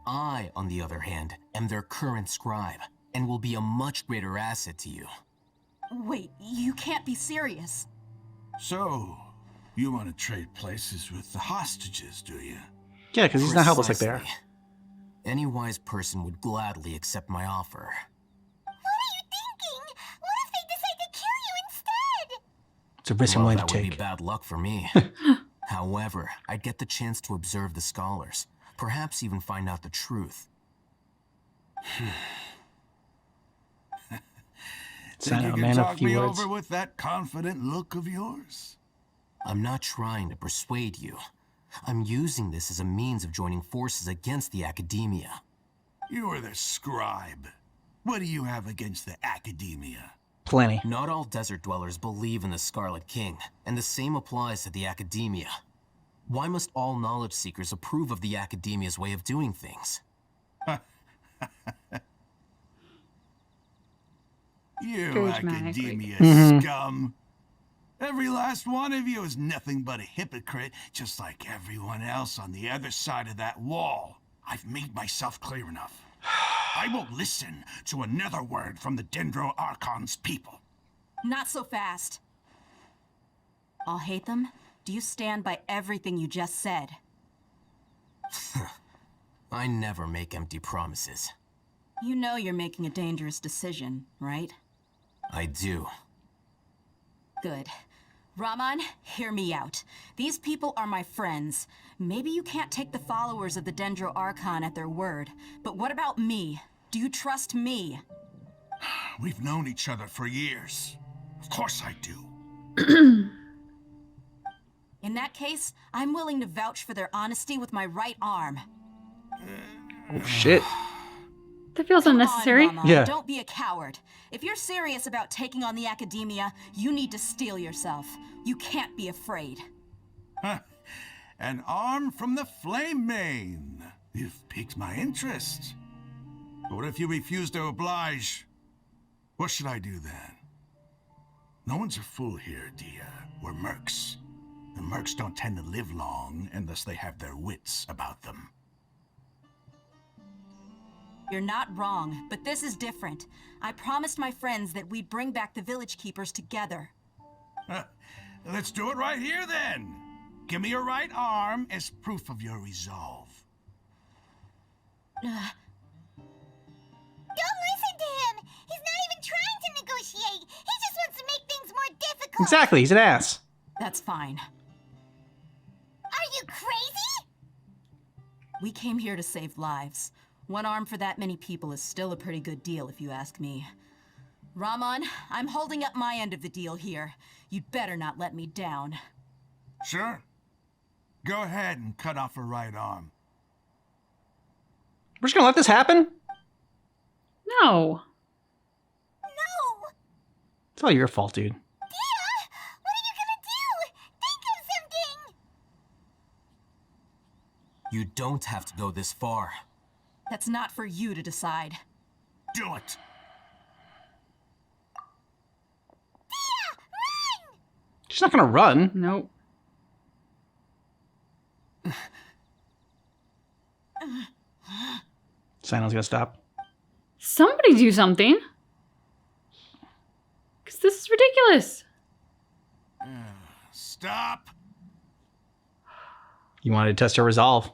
I, on the other hand, am their current scribe, and will be a much greater asset to you. Wait, you can't be serious. So, you want to trade places with the hostages, do you? Yeah, because he's not helpless like they are. Precisely. Any wise person would gladly accept my offer. What are you thinking? What if they decide to kill you instead? It's a risk I'm willing to that would take. be bad luck for me. However, I'd get the chance to observe the scholars, perhaps even find out the truth. Think you can talk me over with that confident look of yours? I'm not trying to persuade you. I'm using this as a means of joining forces against the Academia. You are the scribe. What do you have against the Academia? Plenty. Not all desert dwellers believe in the Scarlet King, and the same applies to the Academia. Why must all knowledge seekers approve of the Academia's way of doing things? You Very dramatic, Academia scum. Every last one of you is nothing but a hypocrite, just like everyone else on the other side of that wall. I've made myself clear enough. I won't listen to another word from the Sumeru Archon's people. Not so fast. I'll hate them. Do you stand by everything you just said? I never make empty promises. You know you're making a dangerous decision, right? I do. Good. Raman, hear me out. These people are my friends. Maybe you can't take the followers of the Sumeru Archon at their word, but what about me? Do you trust me? We've known each other for years. Of course I do. In that case, I'm willing to vouch for their honesty with my right arm. Oh, shit. That feels unnecessary. Rama, Yeah. Don't be a coward. If you're serious about taking on the academia, you need to steel yourself. You can't be afraid. An arm from the Flame Mane. You've piqued my interest. But what if you refuse to oblige? What should I do then? No one's a fool here, Dia. We're mercs. The mercs don't tend to live long unless they have their wits about them. You're not wrong, but this is different. I promised my friends that we'd bring back the village keepers together. Let's do it right here then. Give me your right arm as proof of your resolve. Don't listen to him! He's not even trying to negotiate! He just wants to make things more difficult! Exactly, he's an ass. That's fine. Are you crazy? We came here to save lives. One arm for that many people is still a pretty good deal, if you ask me. Raman, I'm holding up my end of the deal here. You'd better not let me down. Sure. Go ahead and cut off her right arm. We're just gonna let this happen? No. No! It's all your fault, dude. Dia! What are you gonna do? Think of something! You don't have to go this far. That's not for you to decide. Do it! Dia! Run! She's not gonna run. Nope. Sino's gonna stop. Somebody do something. Because this is ridiculous. Stop! You wanted to test her resolve.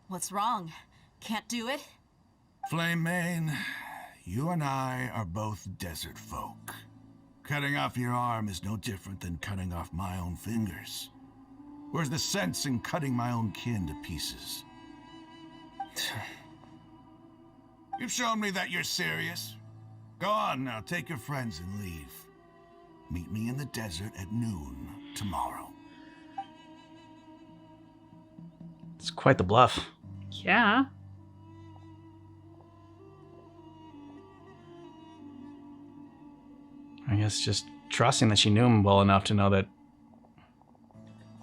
What's wrong? Can't do it? Flame Mane, you and I are both desert folk. Cutting off your arm is no different than cutting off my own fingers. Where's the sense in cutting my own kin to pieces? You've shown me that you're serious. Go on now, take your friends and leave. Meet me in the desert at noon tomorrow. It's quite the bluff. Yeah. I guess just trusting that she knew him well enough to know that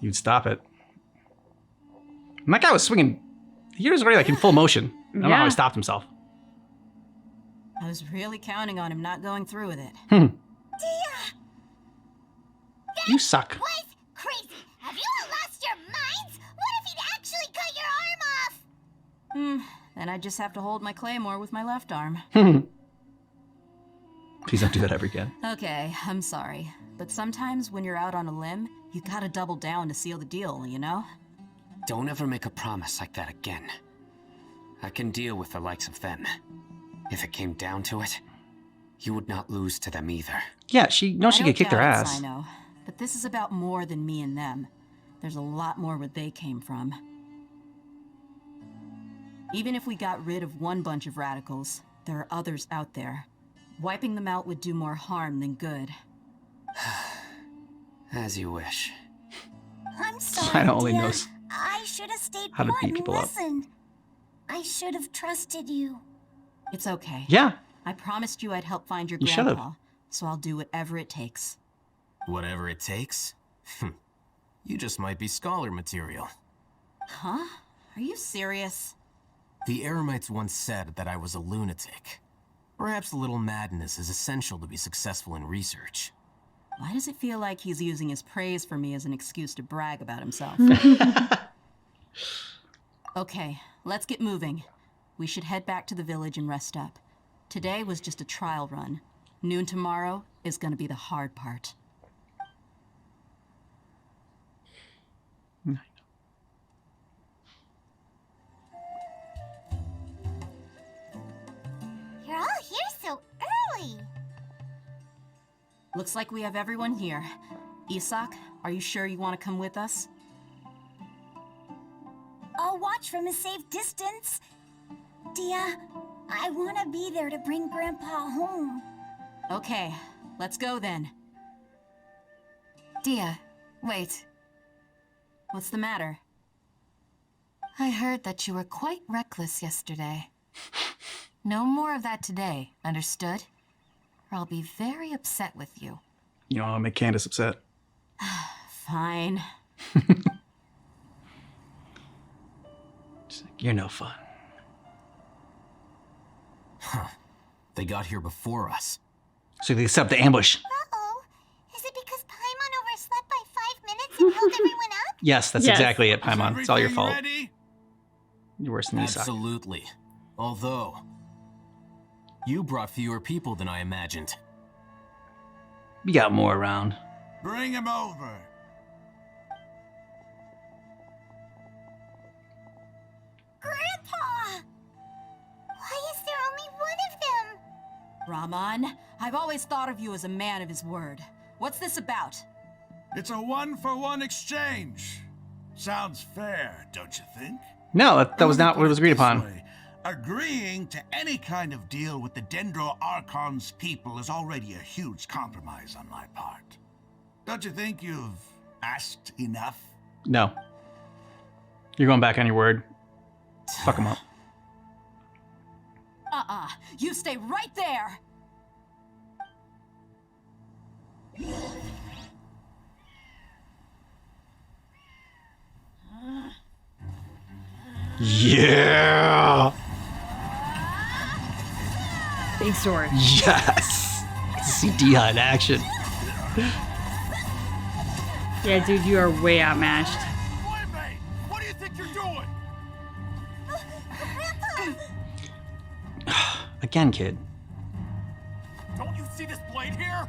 you'd stop it. And that guy was swinging. He was already like in full motion. I don't know how he stopped himself. I was really counting on him not going through with it. Dia! You suck. Was crazy! Have you all lost your minds? What if he'd actually cut your arm off? Then I just have to hold my claymore with my left arm. Please don't do that ever again. Okay, I'm sorry. But sometimes when you're out on a limb, you gotta double down to seal the deal, you know? Don't ever make a promise like that again. I can deal with the likes of them. If it came down to it, you would not lose to them either. Yeah, she knows she could kick their ass. I know, but this is about more than me and them. There's a lot more where they came from. Even if we got rid of one bunch of radicals, there are others out there. Wiping them out would do more harm than good. As you wish. I'm sorry, Sino only Dia. knows I should have stayed how to put beat and people up. listened. I should have trusted you. It's okay. Yeah. I promised you I'd help find your You should've. grandpa, so I'll do whatever it takes. Whatever it takes? You just might be scholar material. Huh? Are you serious? The Eremites once said that I was a lunatic. Perhaps a little madness is essential to be successful in research. Why does it feel like he's using his praise for me as an excuse to brag about himself? Okay, let's get moving. We should head back to the village and rest up. Today was just a trial run. Noon tomorrow is gonna be the hard part. You're all here so early. Looks like we have everyone here. Isak, are you sure you want to come with us? I'll watch from a safe distance. Dia, I want to be there to bring Grandpa home. Okay, let's go then. Dia, wait. What's the matter? I heard that you were quite reckless yesterday. No more of that today, understood? Or I'll be very upset with you. You know, I'll make Candace upset. Fine. She's like, you're no fun. Huh. They got here before us. So they set up the ambush. Uh-oh. Is it because Paimon overslept by 5 minutes and held everyone up? Yes, that's exactly it, Paimon. It's all your fault. Ready? You're worse than Isak. Absolutely. Although, you brought fewer people than I imagined. We got more around. Bring him over. Grandpa! Why is there only one of them? Rahman, I've always thought of you as a man of his word. What's this about? It's a 1-for-1 exchange. Sounds fair, don't you think? No, that was not what was agreed upon. Way, agreeing to any kind of deal with the Dendro Archon's people is already a huge compromise on my part. Don't you think you've asked enough? No. You're going back on your word. Fuck him up. You stay right there! Yeah! Big sword. Yes! See Dia in action. Yeah, dude, you are way outmatched. What do you think you're doing? Again, kid. Don't you see this blade here?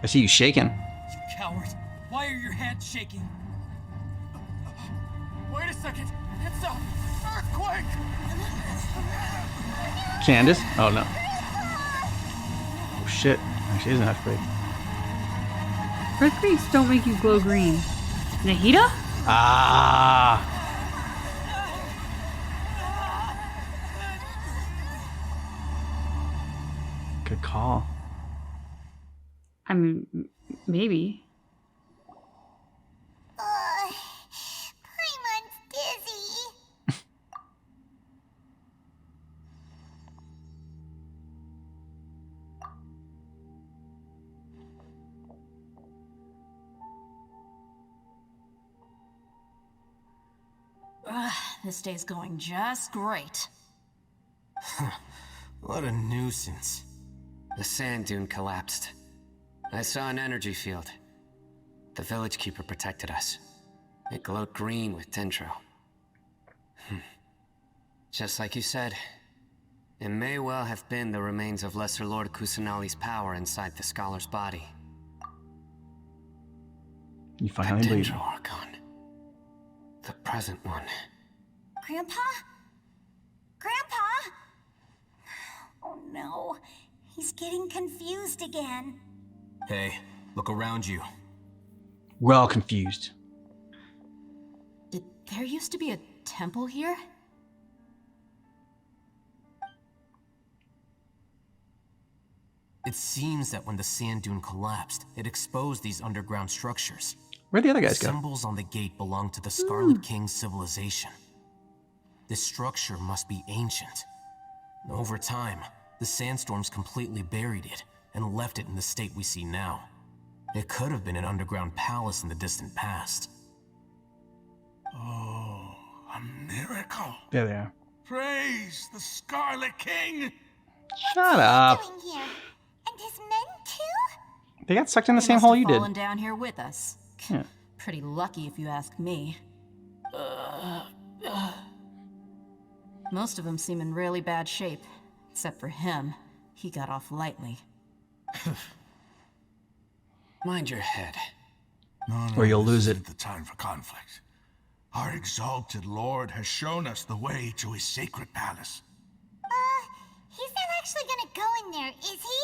I see you shaking. You coward. Why are your hands shaking? Wait a second. It's a earthquake. Candace? Oh, no. Oh, shit. Actually, it is an earthquake. Earthquakes don't make you glow green. Nahida? Ah! Good call. I mean, maybe. Paimon's dizzy. This day's going just great. What a nuisance. The sand dune collapsed. I saw an energy field. The village keeper protected us. It glowed green with dendro. Just like you said, it may well have been the remains of Lesser Lord Kusanali's power inside the scholar's body. You finally believe. Dendro Archon. The present one. Grandpa? Grandpa? Oh no, he's getting confused again. Hey, look around you. We're all confused. Did there used to be a temple here? It seems that when the sand dune collapsed, it exposed these underground structures. Where'd the other guys The go? symbols on the gate belong to the Scarlet King's civilization. This structure must be ancient. Over time, the sandstorms completely buried it and left it in the state we see now. It could have been an underground palace in the distant past. Oh, a miracle. There they are. Praise the Scarlet King. Shut up. Doing here? And his men too? They got sucked in the They same must hole have you did. fallen down here with us. Yeah. Pretty lucky if you ask me. Most of them seem in really bad shape, except for him. He got off lightly. Mind your head. No, Or you'll lose this it. isn't the time for conflict. Our exalted Lord has shown us the way to his sacred palace. He's not actually gonna go in there, is he?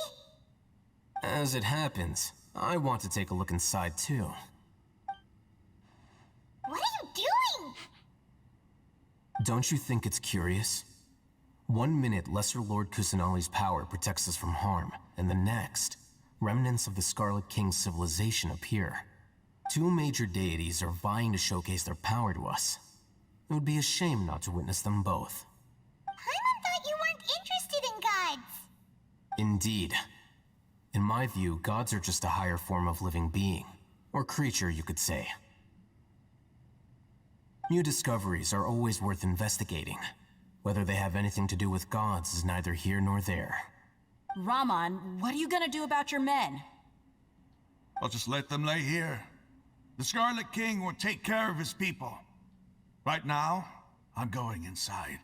As it happens, I want to take a look inside too. What are you doing? Don't you think it's curious? 1 minute, Lesser Lord Kusanali's power protects us from harm, and the next, remnants of the Scarlet King's civilization appear. Two major deities are vying to showcase their power to us. It would be a shame not to witness them both. Paimon thought you weren't interested in gods. Indeed. In my view, gods are just a higher form of living being, or creature, you could say. New discoveries are always worth investigating. Whether they have anything to do with gods is neither here nor there. Raman, what are you gonna do about your men? I'll just let them lay here. The Scarlet King will take care of his people. Right now, I'm going inside.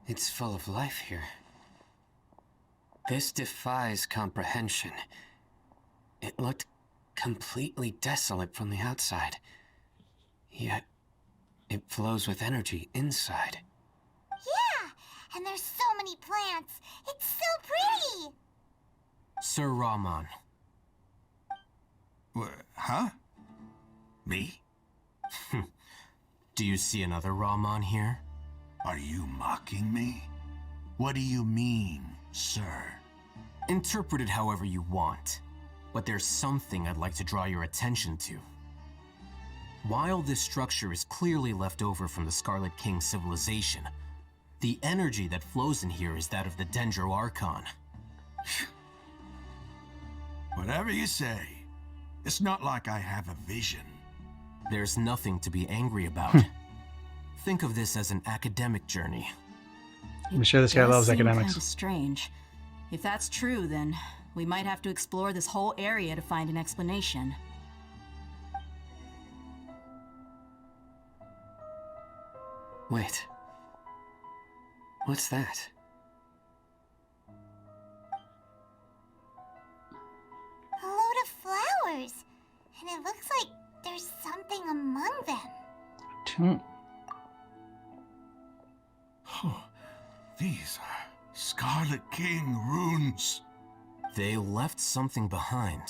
It's full of life here. This defies comprehension. It looked completely desolate from the outside. Yet, it flows with energy inside. Yeah, and there's so many plants. It's so pretty. Sir Raman. Huh? Me? Do you see another Raman here? Are you mocking me? What do you mean, sir? Interpret it however you want, but there's something I'd like to draw your attention to. While this structure is clearly left over from the Scarlet King civilization, the energy that flows in here is that of the Sumeru Archon. Whatever you say. It's not like I have a vision. There's nothing to be angry about. Think of this as an academic journey. I'm sure this guy loves academics. Kind of strange. If that's true, then we might have to explore this whole area to find an explanation. Wait. What's that? A load of flowers. And it looks like there's something among them. Oh, these are Scarlet King runes. They left something behind.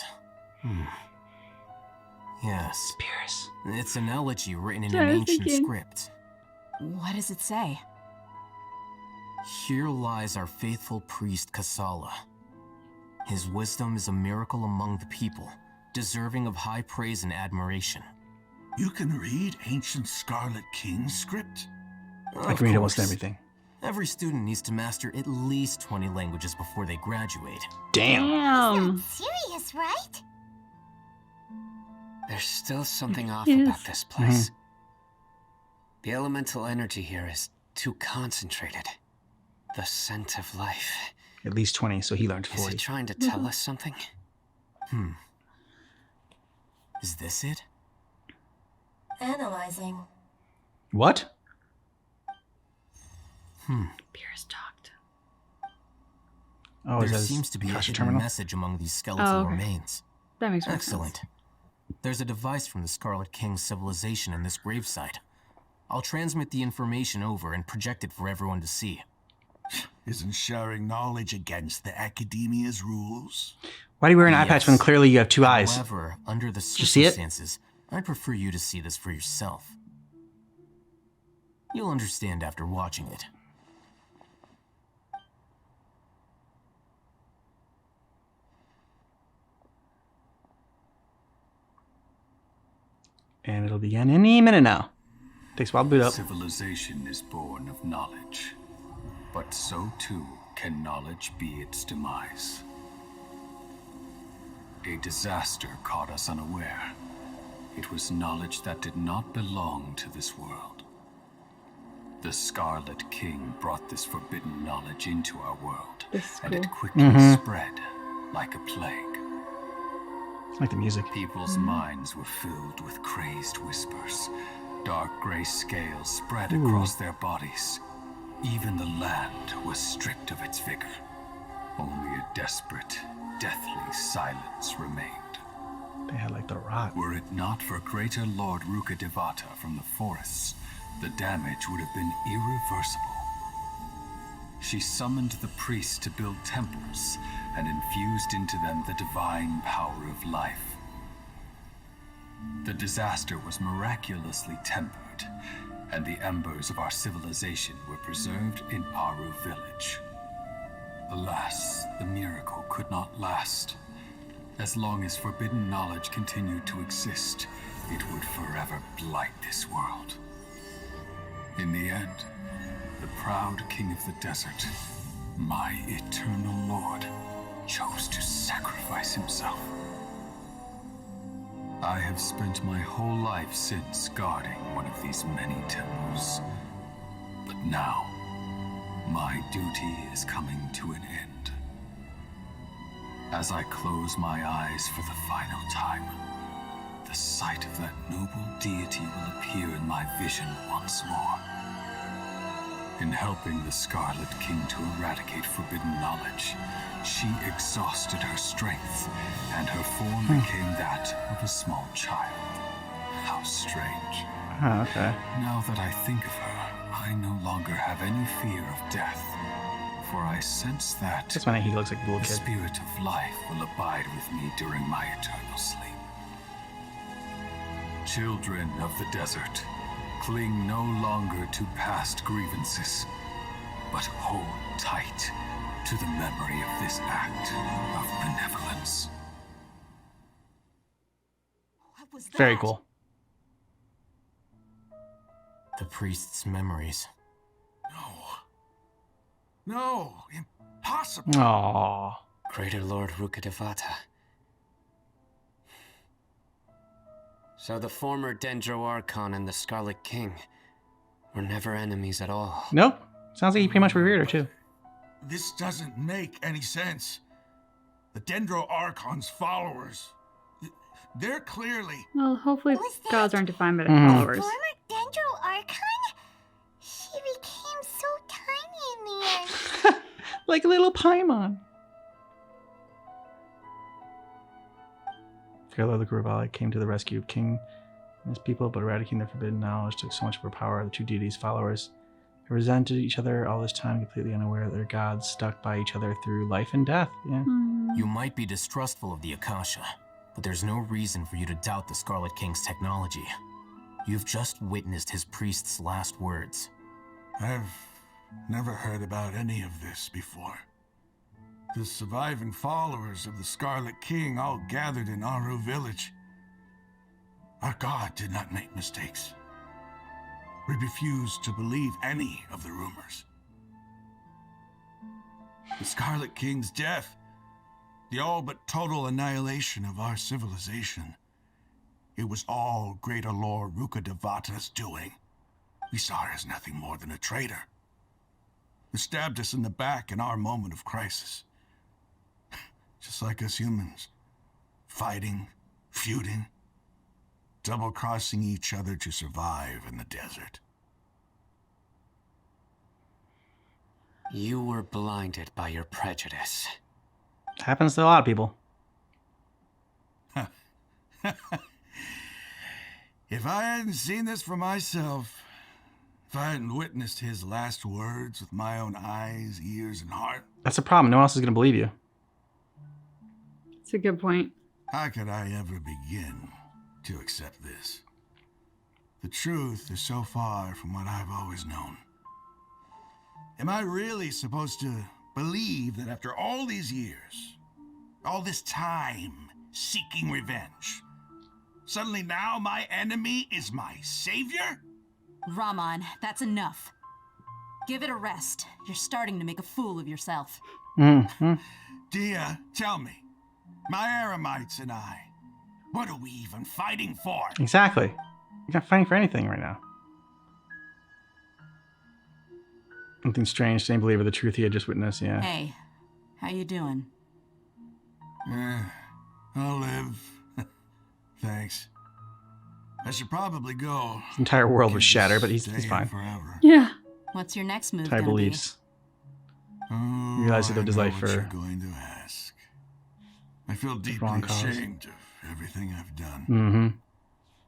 Yes. Pierce. It's an elegy written in an ancient script. What does it say? Here lies our faithful priest Kasala. His wisdom is a miracle among the people, deserving of high praise and admiration. You can read ancient Scarlet King script? I can read almost everything. Every student needs to master at least 20 languages before they graduate. Damn. Serious, right? There's still something off about this place. The elemental energy here is too concentrated. The scent of life. At least 20, so he learned 40. Is it trying to tell us something? Is this it? Analyzing. What? Pierce talked. Oh, there is that seems to be a hidden terminal? message among these skeletal remains. That makes more Excellent. sense. There's a device from the Scarlet King's civilization in this gravesite. I'll transmit the information over and project it for everyone to see. Isn't sharing knowledge against the Academia's rules? Why do you wear an eye patch when clearly you have two eyes? However, under the Did you see it? circumstances, I'd prefer you to see this for yourself. You'll understand after watching it. And it'll begin any minute now. Takes a while to boot up. Civilization is born of knowledge, but so too can knowledge be its demise. A disaster caught us unaware. It was knowledge that did not belong to this world. The Scarlet King brought this forbidden knowledge into our world, and it quickly spread like a plague. It's like the music. People's minds were filled with crazed whispers. Dark gray scales spread across their bodies. Even the land was stripped of its vigor. Only a desperate, deathly silence remained. They had like the rot. Were it not for greater Lord Ruka Devata from the forests, the damage would have been irreversible. She summoned the priests to build temples and infused into them the divine power of life. The disaster was miraculously tempered destroyed, and the embers of our civilization were preserved in Aru village. Alas, the miracle could not last. As long as forbidden knowledge continued to exist, it would forever blight this world. In the end, the proud king of the desert, my eternal lord, chose to sacrifice himself. I have spent my whole life since guarding one of these many temples. But now, my duty is coming to an end. As I close my eyes for the final time, the sight of that noble deity will appear in my vision once more. In helping the Scarlet King to eradicate forbidden knowledge, she exhausted her strength, and her form became that of a small child. How strange. Oh, okay. Now that I think of her, I no longer have any fear of death, for I sense that That's why he looks like a little the kid. spirit of life will abide with me during my eternal sleep. Children of the desert, cling no longer to past grievances, but hold tight to the memory of this act of benevolence. What was that? Very cool. The priest's memories. No, impossible. Aww. Greater Lord Rukkhadevata. So the former Dendro Archon and the Scarlet King were never enemies at all. Nope. Sounds like he pretty much revered her too. This doesn't make any sense. The Dendro Archon's followers, they're clearly... Well, hopefully gods aren't defined by their Mhm. followers. Former Dendro Archon? She became so tiny in the end. Like a little Paimon. Fairlord the Gurvala came to the rescue of King and his people, but eradicating their forbidden knowledge took so much of her power. The two deities' followers they resented each other all this time, completely unaware that their gods stuck by each other through life and death. Yeah. You might be distrustful of the Akasha, but there's no reason for you to doubt the Scarlet King's technology. You've just witnessed his priest's last words. I've never heard about any of this before. The surviving followers of the Scarlet King all gathered in Aru village. Our god did not make mistakes. We refused to believe any of the rumors. The Scarlet King's death, the all but total annihilation of our civilization, it was all Greater Lord Rukkhadevata's doing. We saw her as nothing more than a traitor, who stabbed us in the back in our moment of crisis. Just like us humans, fighting, feuding, double-crossing each other to survive in the desert. You were blinded by your prejudice. Happens to a lot of people. If I hadn't seen this for myself, if I hadn't witnessed his last words with my own eyes, ears, and heart, That's the problem. No one else is going to believe you. It's a good point. how could I ever begin to accept this? The truth is so far from what I've always known. Am I really supposed to believe that after all these years, all this time seeking revenge, suddenly now my enemy is my savior? Raman, that's enough. Give it a rest. You're starting to make a fool of yourself. Mm-hmm. Dia, tell me, my Aramites and I, what are we even fighting for? Exactly. You're not fighting for anything right now. Something strange. Same believer the truth he had just witnessed. Yeah. Hey, how you doing? I'll live. Thanks. I should probably go. His entire world was shattered, but he's fine. Forever. Yeah. What's your next move Entire gonna beliefs. Oh, He realized he lived his I know life what for you're going to ask. I feel deeply wrong cause. ashamed of everything I've done. Mm-hmm.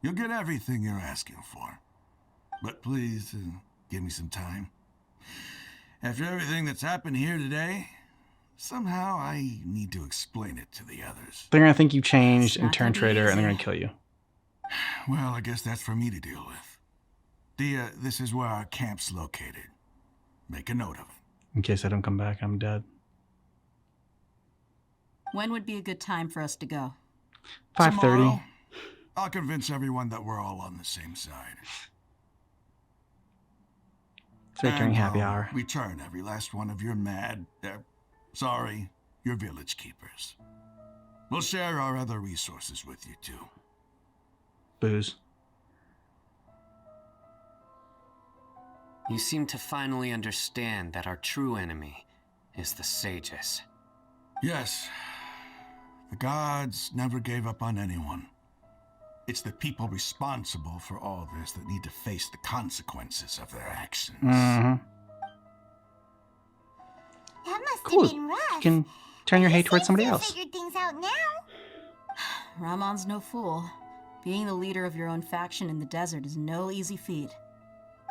You'll get everything you're asking for. But please, give me some time. After everything that's happened here today, somehow I need to explain it to the others. They're going to think you changed and not turned gonna be traitor, and they're going easy. to kill you. Well, I guess that's for me to deal with. Dia, this is where our camp's located. Make a note of it. In case I don't come back, I'm dead. When would be a good time for us to go? 5:30. Tomorrow, I'll convince everyone that we're all on the same side. It's like during happy hour. Return every last one of your your village keepers. We'll share our other resources with you too. Booze. You seem to finally understand that our true enemy is the sages. Yes. The gods never gave up on anyone. It's the people responsible for all this that need to face the consequences of their actions. That must Cool. have been rough. You can turn your hate towards somebody You else. figured things out now. Ramon's no fool. Being the leader of your own faction in the desert is no easy feat.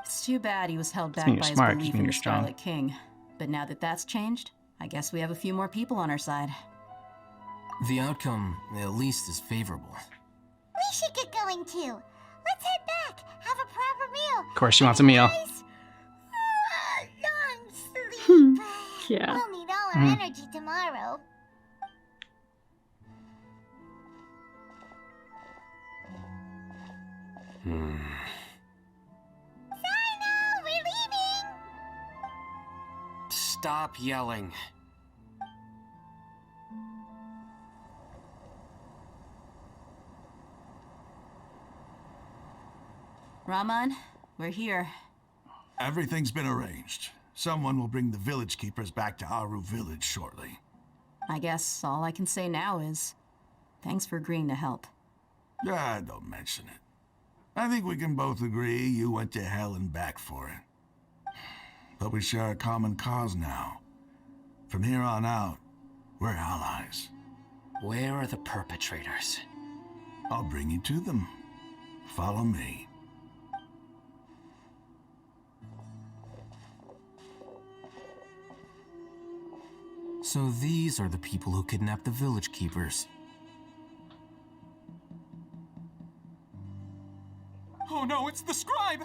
It's too bad he was held back mean by you're his smart, belief doesn't mean in the you're strong. Scarlet King. But now that that's changed, I guess we have a few more people on our side. The outcome, at least, is favorable. We should get going too. Let's head back. Have a proper meal. Of course, she wants a meal. Long sleep. Yeah. We'll need all our energy tomorrow. Sino, we're leaving. Stop yelling. Ramon, we're here. Everything's been arranged. Someone will bring the village keepers back to Aru village shortly. I guess all I can say now is, thanks for agreeing to help. Don't mention it. I think we can both agree you went to hell and back for it. But we share a common cause now. From here on out, we're allies. Where are the perpetrators? I'll bring you to them. Follow me. So these are the people who kidnapped the village keepers. Oh no, it's the scribe!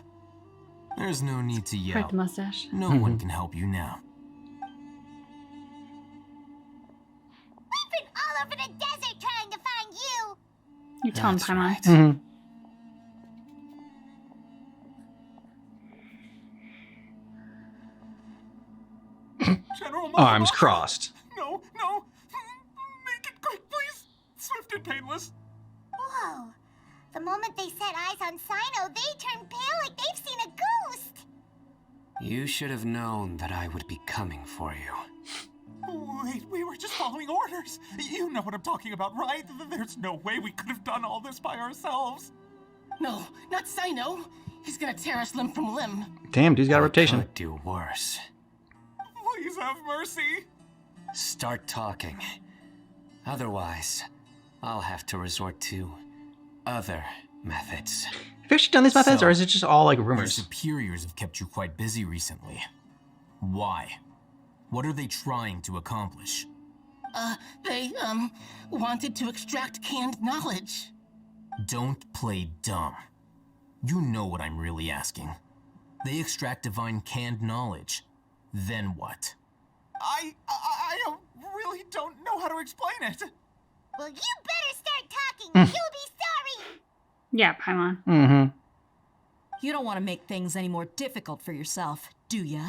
There's no need to yell. Quite the mustache. No one can help you now. We've been all over the desert trying to find you. You tell him, Paimon. Mm-hmm. General Arms Mahama. crossed. No, no! Make it quick, please! Swift and painless. Whoa. The moment they set eyes on Sino, they turn pale like they've seen a ghost. You should have known that I would be coming for you. Wait, we were just following orders. You know what I'm talking about, right? There's no way we could have done all this by ourselves. No, not Sino. He's gonna tear us limb from limb. Damn, dude's got a reputation. Could do worse. Please have mercy. Start talking. Otherwise, I'll have to resort to other methods. Have you actually done these methods, So, or is it just all like Your rumors? superiors have kept you quite busy recently. Why? What are they trying to accomplish? They, wanted to extract canned knowledge. Don't play dumb. You know what I'm really asking. They extract divine canned knowledge. Then what? I really don't know how to explain it. Well, you better start talking. You'll be sorry. Yeah, Paimon. Mm-hmm. You don't want to make things any more difficult for yourself, do ya?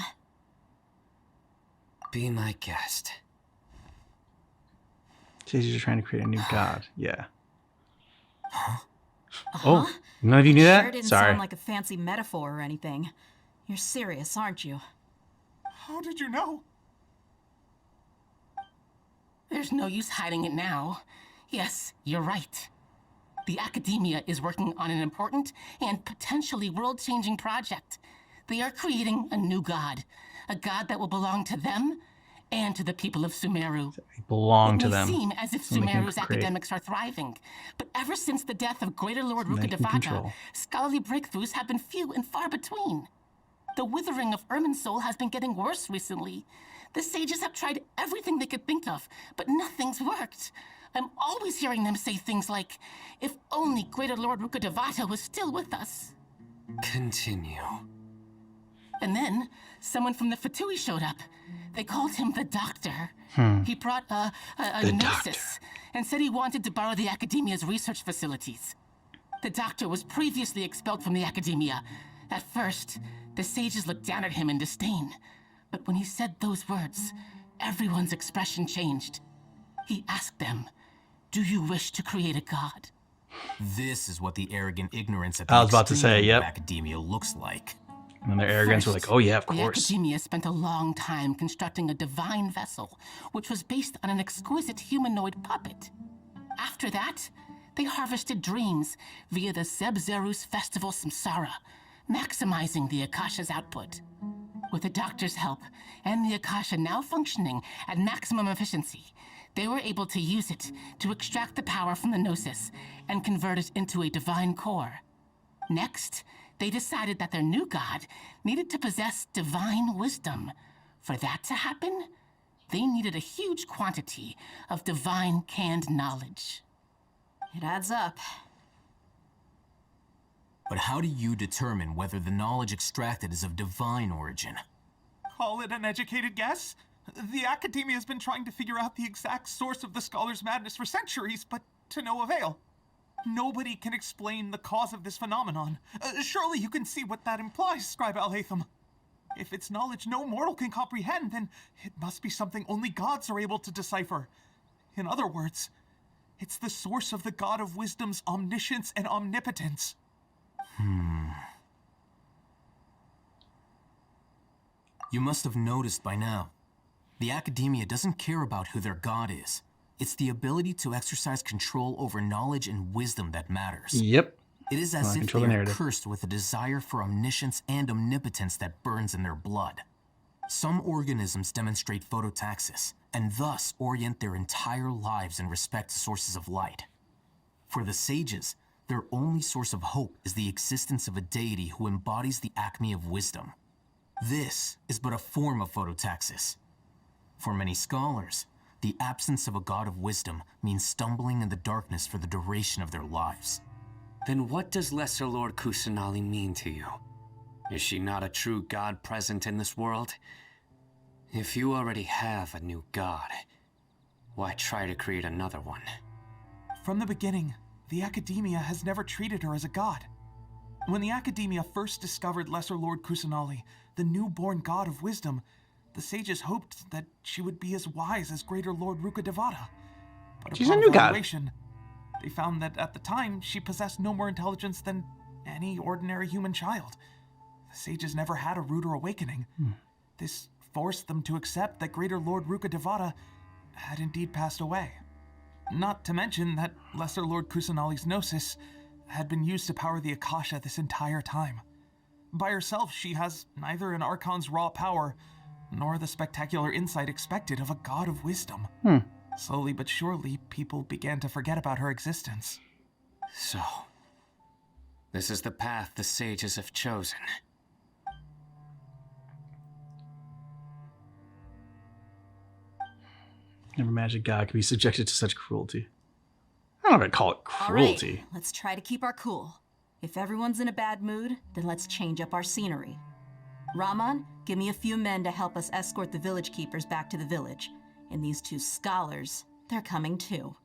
Be my guest. Sages are trying to create a new god. Yeah. Uh-huh. Oh, none of you knew Sure that? didn't Sorry. sound like a fancy metaphor or anything. You're serious, aren't you? How did you know? There's no use hiding it now. Yes, you're right. The Academia is working on an important and potentially world-changing project. They are creating a new god. A god that will belong to them and to the people of Sumeru. They belong to It may them. seem as if So they can Sumeru's create. academics are thriving, but ever since the death of Greater Lord They Ruka can Devata, control. scholarly breakthroughs have been few and far between. The withering of Irminsul has been getting worse recently. The sages have tried everything they could think of, but nothing's worked. I'm always hearing them say things like, if only Greater Lord Ruka Devata was still with us. Continue. And then, someone from the Fatui showed up. They called him the Doctor. He brought a gnosis and said he wanted to borrow the Academia's research facilities. The Doctor was previously expelled from the Academia. At first, the sages looked down at him in disdain. But when he said those words, everyone's expression changed. He asked them, "Do you wish to create a god?" This is what the arrogant ignorance at the I was about to extreme say, end of yep. academia looks like. And their arrogance were like, oh yeah, of The course. Academia spent a long time constructing a divine vessel, which was based on an exquisite humanoid puppet. After that, they harvested dreams via the Zeb-Zerus Festival Samsara, maximizing the Akasha's output. With the Doctor's help, and the Akasha now functioning at maximum efficiency, they were able to use it to extract the power from the Gnosis and convert it into a divine core. Next, they decided that their new god needed to possess divine wisdom. For that to happen, they needed a huge quantity of divine canned knowledge. It adds up. But how do you determine whether the knowledge extracted is of divine origin? Call it an educated guess? The Academia has been trying to figure out the exact source of the Scholar's madness for centuries, but to no avail. Nobody can explain the cause of this phenomenon. Surely you can see what that implies, Scribe Al-Haytham. If it's knowledge no mortal can comprehend, then it must be something only gods are able to decipher. In other words, it's the source of the God of Wisdom's omniscience and omnipotence. You must have noticed by now. The Academia doesn't care about who their god is. It's the ability to exercise control over knowledge and wisdom that matters. Yep. It is as if they are cursed with a desire for omniscience and omnipotence that burns in their blood. Some organisms demonstrate phototaxis, and thus orient their entire lives in respect to sources of light. For the sages, their only source of hope is the existence of a deity who embodies the acme of wisdom. This is but a form of phototaxis. For many scholars, the absence of a god of wisdom means stumbling in the darkness for the duration of their lives. Then what does Lesser Lord Kusanali mean to you? Is she not a true god present in this world? If you already have a new god, why try to create another one? From the beginning, the Academia has never treated her as a god. When the Academia first discovered Lesser Lord Kusanali, the newborn god of wisdom, the sages hoped that she would be as wise as Greater Lord Rukkhadevata. But She's a upon new god. evaluation, they found that at the time, she possessed no more intelligence than any ordinary human child. The sages never had a ruder awakening. This forced them to accept that Greater Lord Rukkhadevata had indeed passed away. Not to mention that Lesser Lord Kusanali's Gnosis had been used to power the Akasha this entire time. By herself, she has neither an Archon's raw power, nor the spectacular insight expected of a god of wisdom. Slowly but surely, people began to forget about her existence. So, this is the path the sages have chosen. Never imagined God could be subjected to such cruelty. I don't know if I'd call it cruelty. All right, let's try to keep our cool. If everyone's in a bad mood, then let's change up our scenery. Rahman, give me a few men to help us escort the village keepers back to the village. And these two scholars, they're coming too.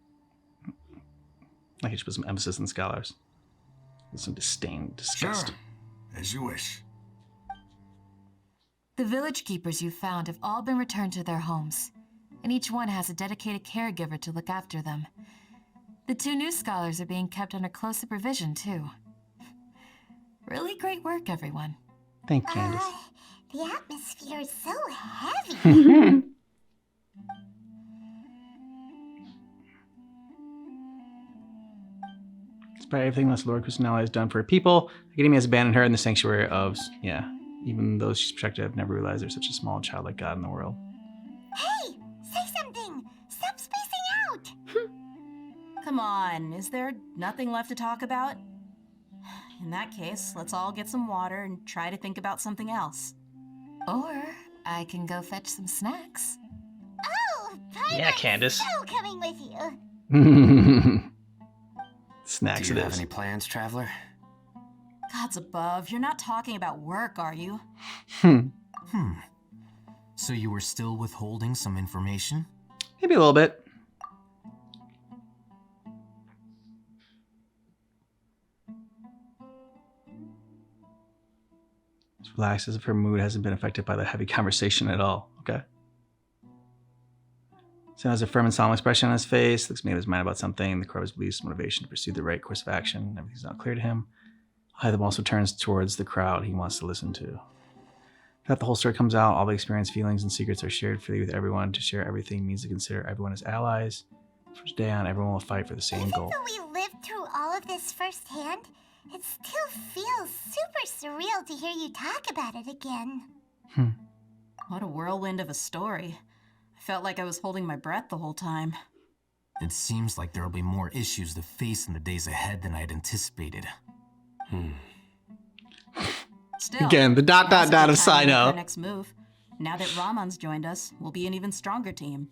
I could just put some emphasis on scholars. Some disdain, disgust. Sure, as you wish. The village keepers you found have all been returned to their homes, and each one has a dedicated caregiver to look after them. The two new scholars are being kept under close supervision, too. Really great work, everyone. Thank you, Candace. The atmosphere is so heavy. Despite everything Lesser Lord Kusanali has done for her people, Academia has abandoned her in the sanctuary of, even those she's protected have never realized there's such a small childlike god in the world. Hey, say something. Stop spacing out. Come on, is there nothing left to talk about? In that case, let's all get some water and try to think about something else. Or I can go fetch some snacks. Oh, Yeah, Candace. so coming with you. Snacks Do it you have is. any plans, traveler? Gods above, you're not talking about work, are you? So you were still withholding some information? Maybe a little bit. Just relax as if her mood hasn't been affected by the heavy conversation at all. Okay. So has a firm and solemn expression on his face, looks made up his mind about something. The crowd believes motivation to pursue the right course of action. Everything's not clear to him. Hytham also turns towards the crowd he wants to listen to. That the whole story comes out, all the experience, feelings, and secrets are shared freely with everyone. To share everything means to consider everyone as allies. From today on, everyone will fight for the same goal. Even though we lived through all of this firsthand, it still feels super surreal to hear you talk about it again. What a whirlwind of a story. I felt like I was holding my breath the whole time. It seems like there will be more issues to face in the days ahead than I had anticipated. Still, Again, the dot now's a good of time to make our Sino. next move. Now that Ramon's joined us, we'll be an even stronger team.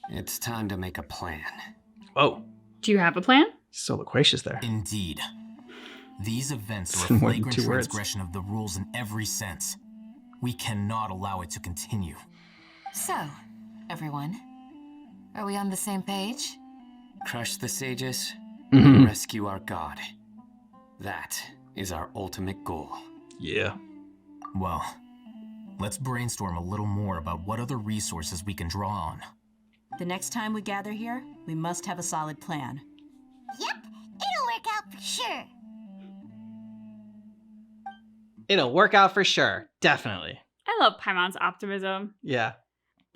It's time to make a plan. Whoa. Do you have a plan? So loquacious there. Indeed. These events It's are a more than flagrant 2 words. transgression of the rules in every sense. We cannot allow it to continue. So, everyone, are we on the same page? Crush the sages, Mhm. and rescue our god. That is our ultimate goal. Yeah. Well, let's brainstorm a little more about what other resources we can draw on. The next time we gather here, we must have a solid plan. Yep, it'll work out for sure. It'll work out for sure. Definitely. I love Paimon's optimism. Yeah.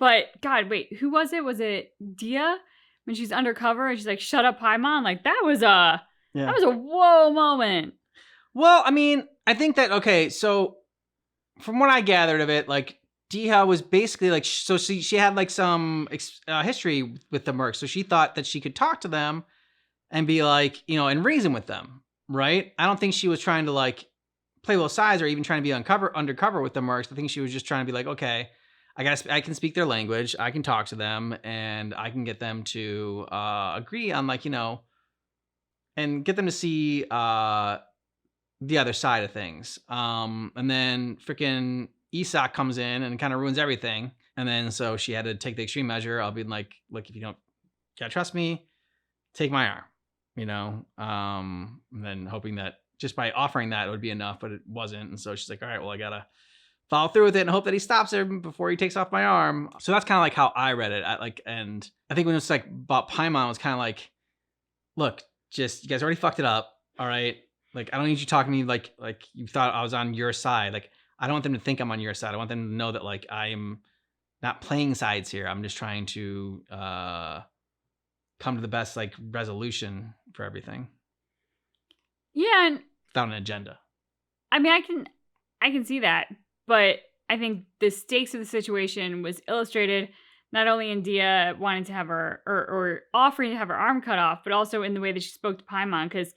But God, wait, who was it? Was it Dia when she's undercover and she's like, "Shut up, Paimon"? Like that was a whoa moment. Well, I mean, I think that, okay, so from what I gathered of it, like, Diha was basically like, so she had like some history with the Mercs. So she thought that she could talk to them and be like, you know, and reason with them, right? I don't think she was trying to like play both sides or even trying to be undercover with the Mercs. I think she was just trying to be like, okay, I can speak their language, I can talk to them, and I can get them to agree on like, you know, and get them to see the other side of things. And then freaking Isak comes in and kind of ruins everything. And then so she had to take the extreme measure. I'll be like, look, if you don't gotta trust me, take my arm, you know? And then hoping that just by offering that it would be enough, but it wasn't. And so she's like, all right, well, I gotta follow through with it and hope that he stops her before he takes off my arm. So that's kind of like how I read it. And I think when it was like about Paimon, it was kind of like, look, just you guys already fucked it up. All right. Like, I don't need you talking to me like you thought I was on your side. Like, I don't want them to think I'm on your side. I want them to know that like I am not playing sides here. I'm just trying to come to the best like resolution for everything. Yeah, and Without an agenda. I mean, I can see that, but I think the stakes of the situation was illustrated not only in Dia wanting to have her or offering to have her arm cut off, but also in the way that she spoke to Paimon. Because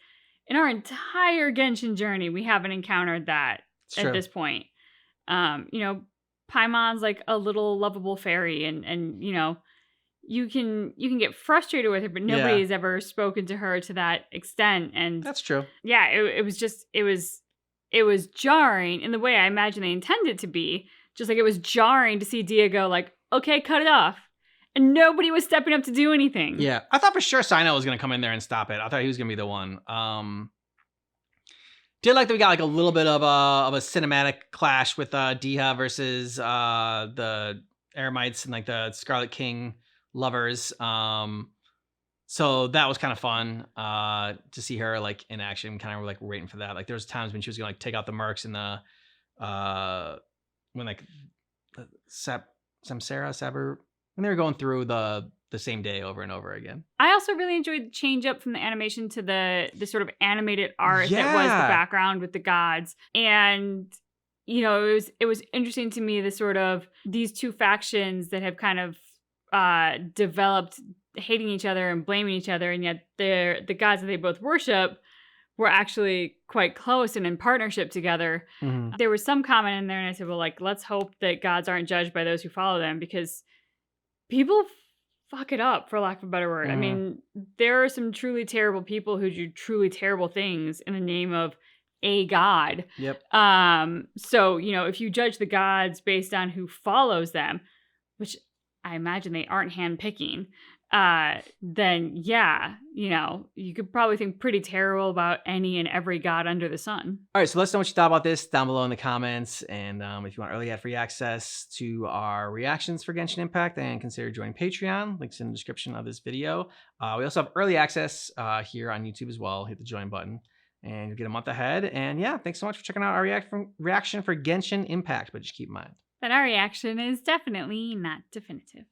in our entire Genshin journey, we haven't encountered that at this point. You know, Paimon's like a little lovable fairy, and you know, you can get frustrated with her, but nobody has ever spoken to her to that extent. And that's true. Yeah, it was jarring in the way I imagine they intended it to be. Just like it was jarring to see Dia go like, okay, cut it off. And nobody was stepping up to do anything. Yeah. I thought for sure Sino was going to come in there and stop it. I thought he was going to be the one. Did like that we got like a little bit of a cinematic clash with Diha versus the Eremites and like the Scarlet King lovers. So that was kind of fun to see her like in action. Kind of like waiting for that. Like there was times when she was going to like take out the Mercs in the when like Samsara Saber when they were going through the same day over and over again. I also really enjoyed the change up from the animation to the sort of animated art that was the background with the gods. And you know, it was interesting to me the sort of these two factions that have kind of developed hating each other and blaming each other, and yet the gods that they both worship were actually quite close and in partnership together. Mm-hmm. There was some comment in there, and I said, well, like, let's hope that gods aren't judged by those who follow them, because people fuck it up, for lack of a better word. Mm-hmm. I mean, there are some truly terrible people who do truly terrible things in the name of a god. Yep. So, you know, if you judge the gods based on who follows them, which I imagine they aren't handpicking, then yeah, you know, you could probably think pretty terrible about any and every god under the sun. All right, so let us know what you thought about this down below in the comments. And if you want early ad free access to our reactions for Genshin Impact, then consider joining Patreon. Links in the description of this video. We also have early access here on YouTube as well. Hit the join button and you'll get a month ahead. And yeah, thanks so much for checking out our reaction for Genshin Impact. But just keep in mind But our reaction is definitely not definitive.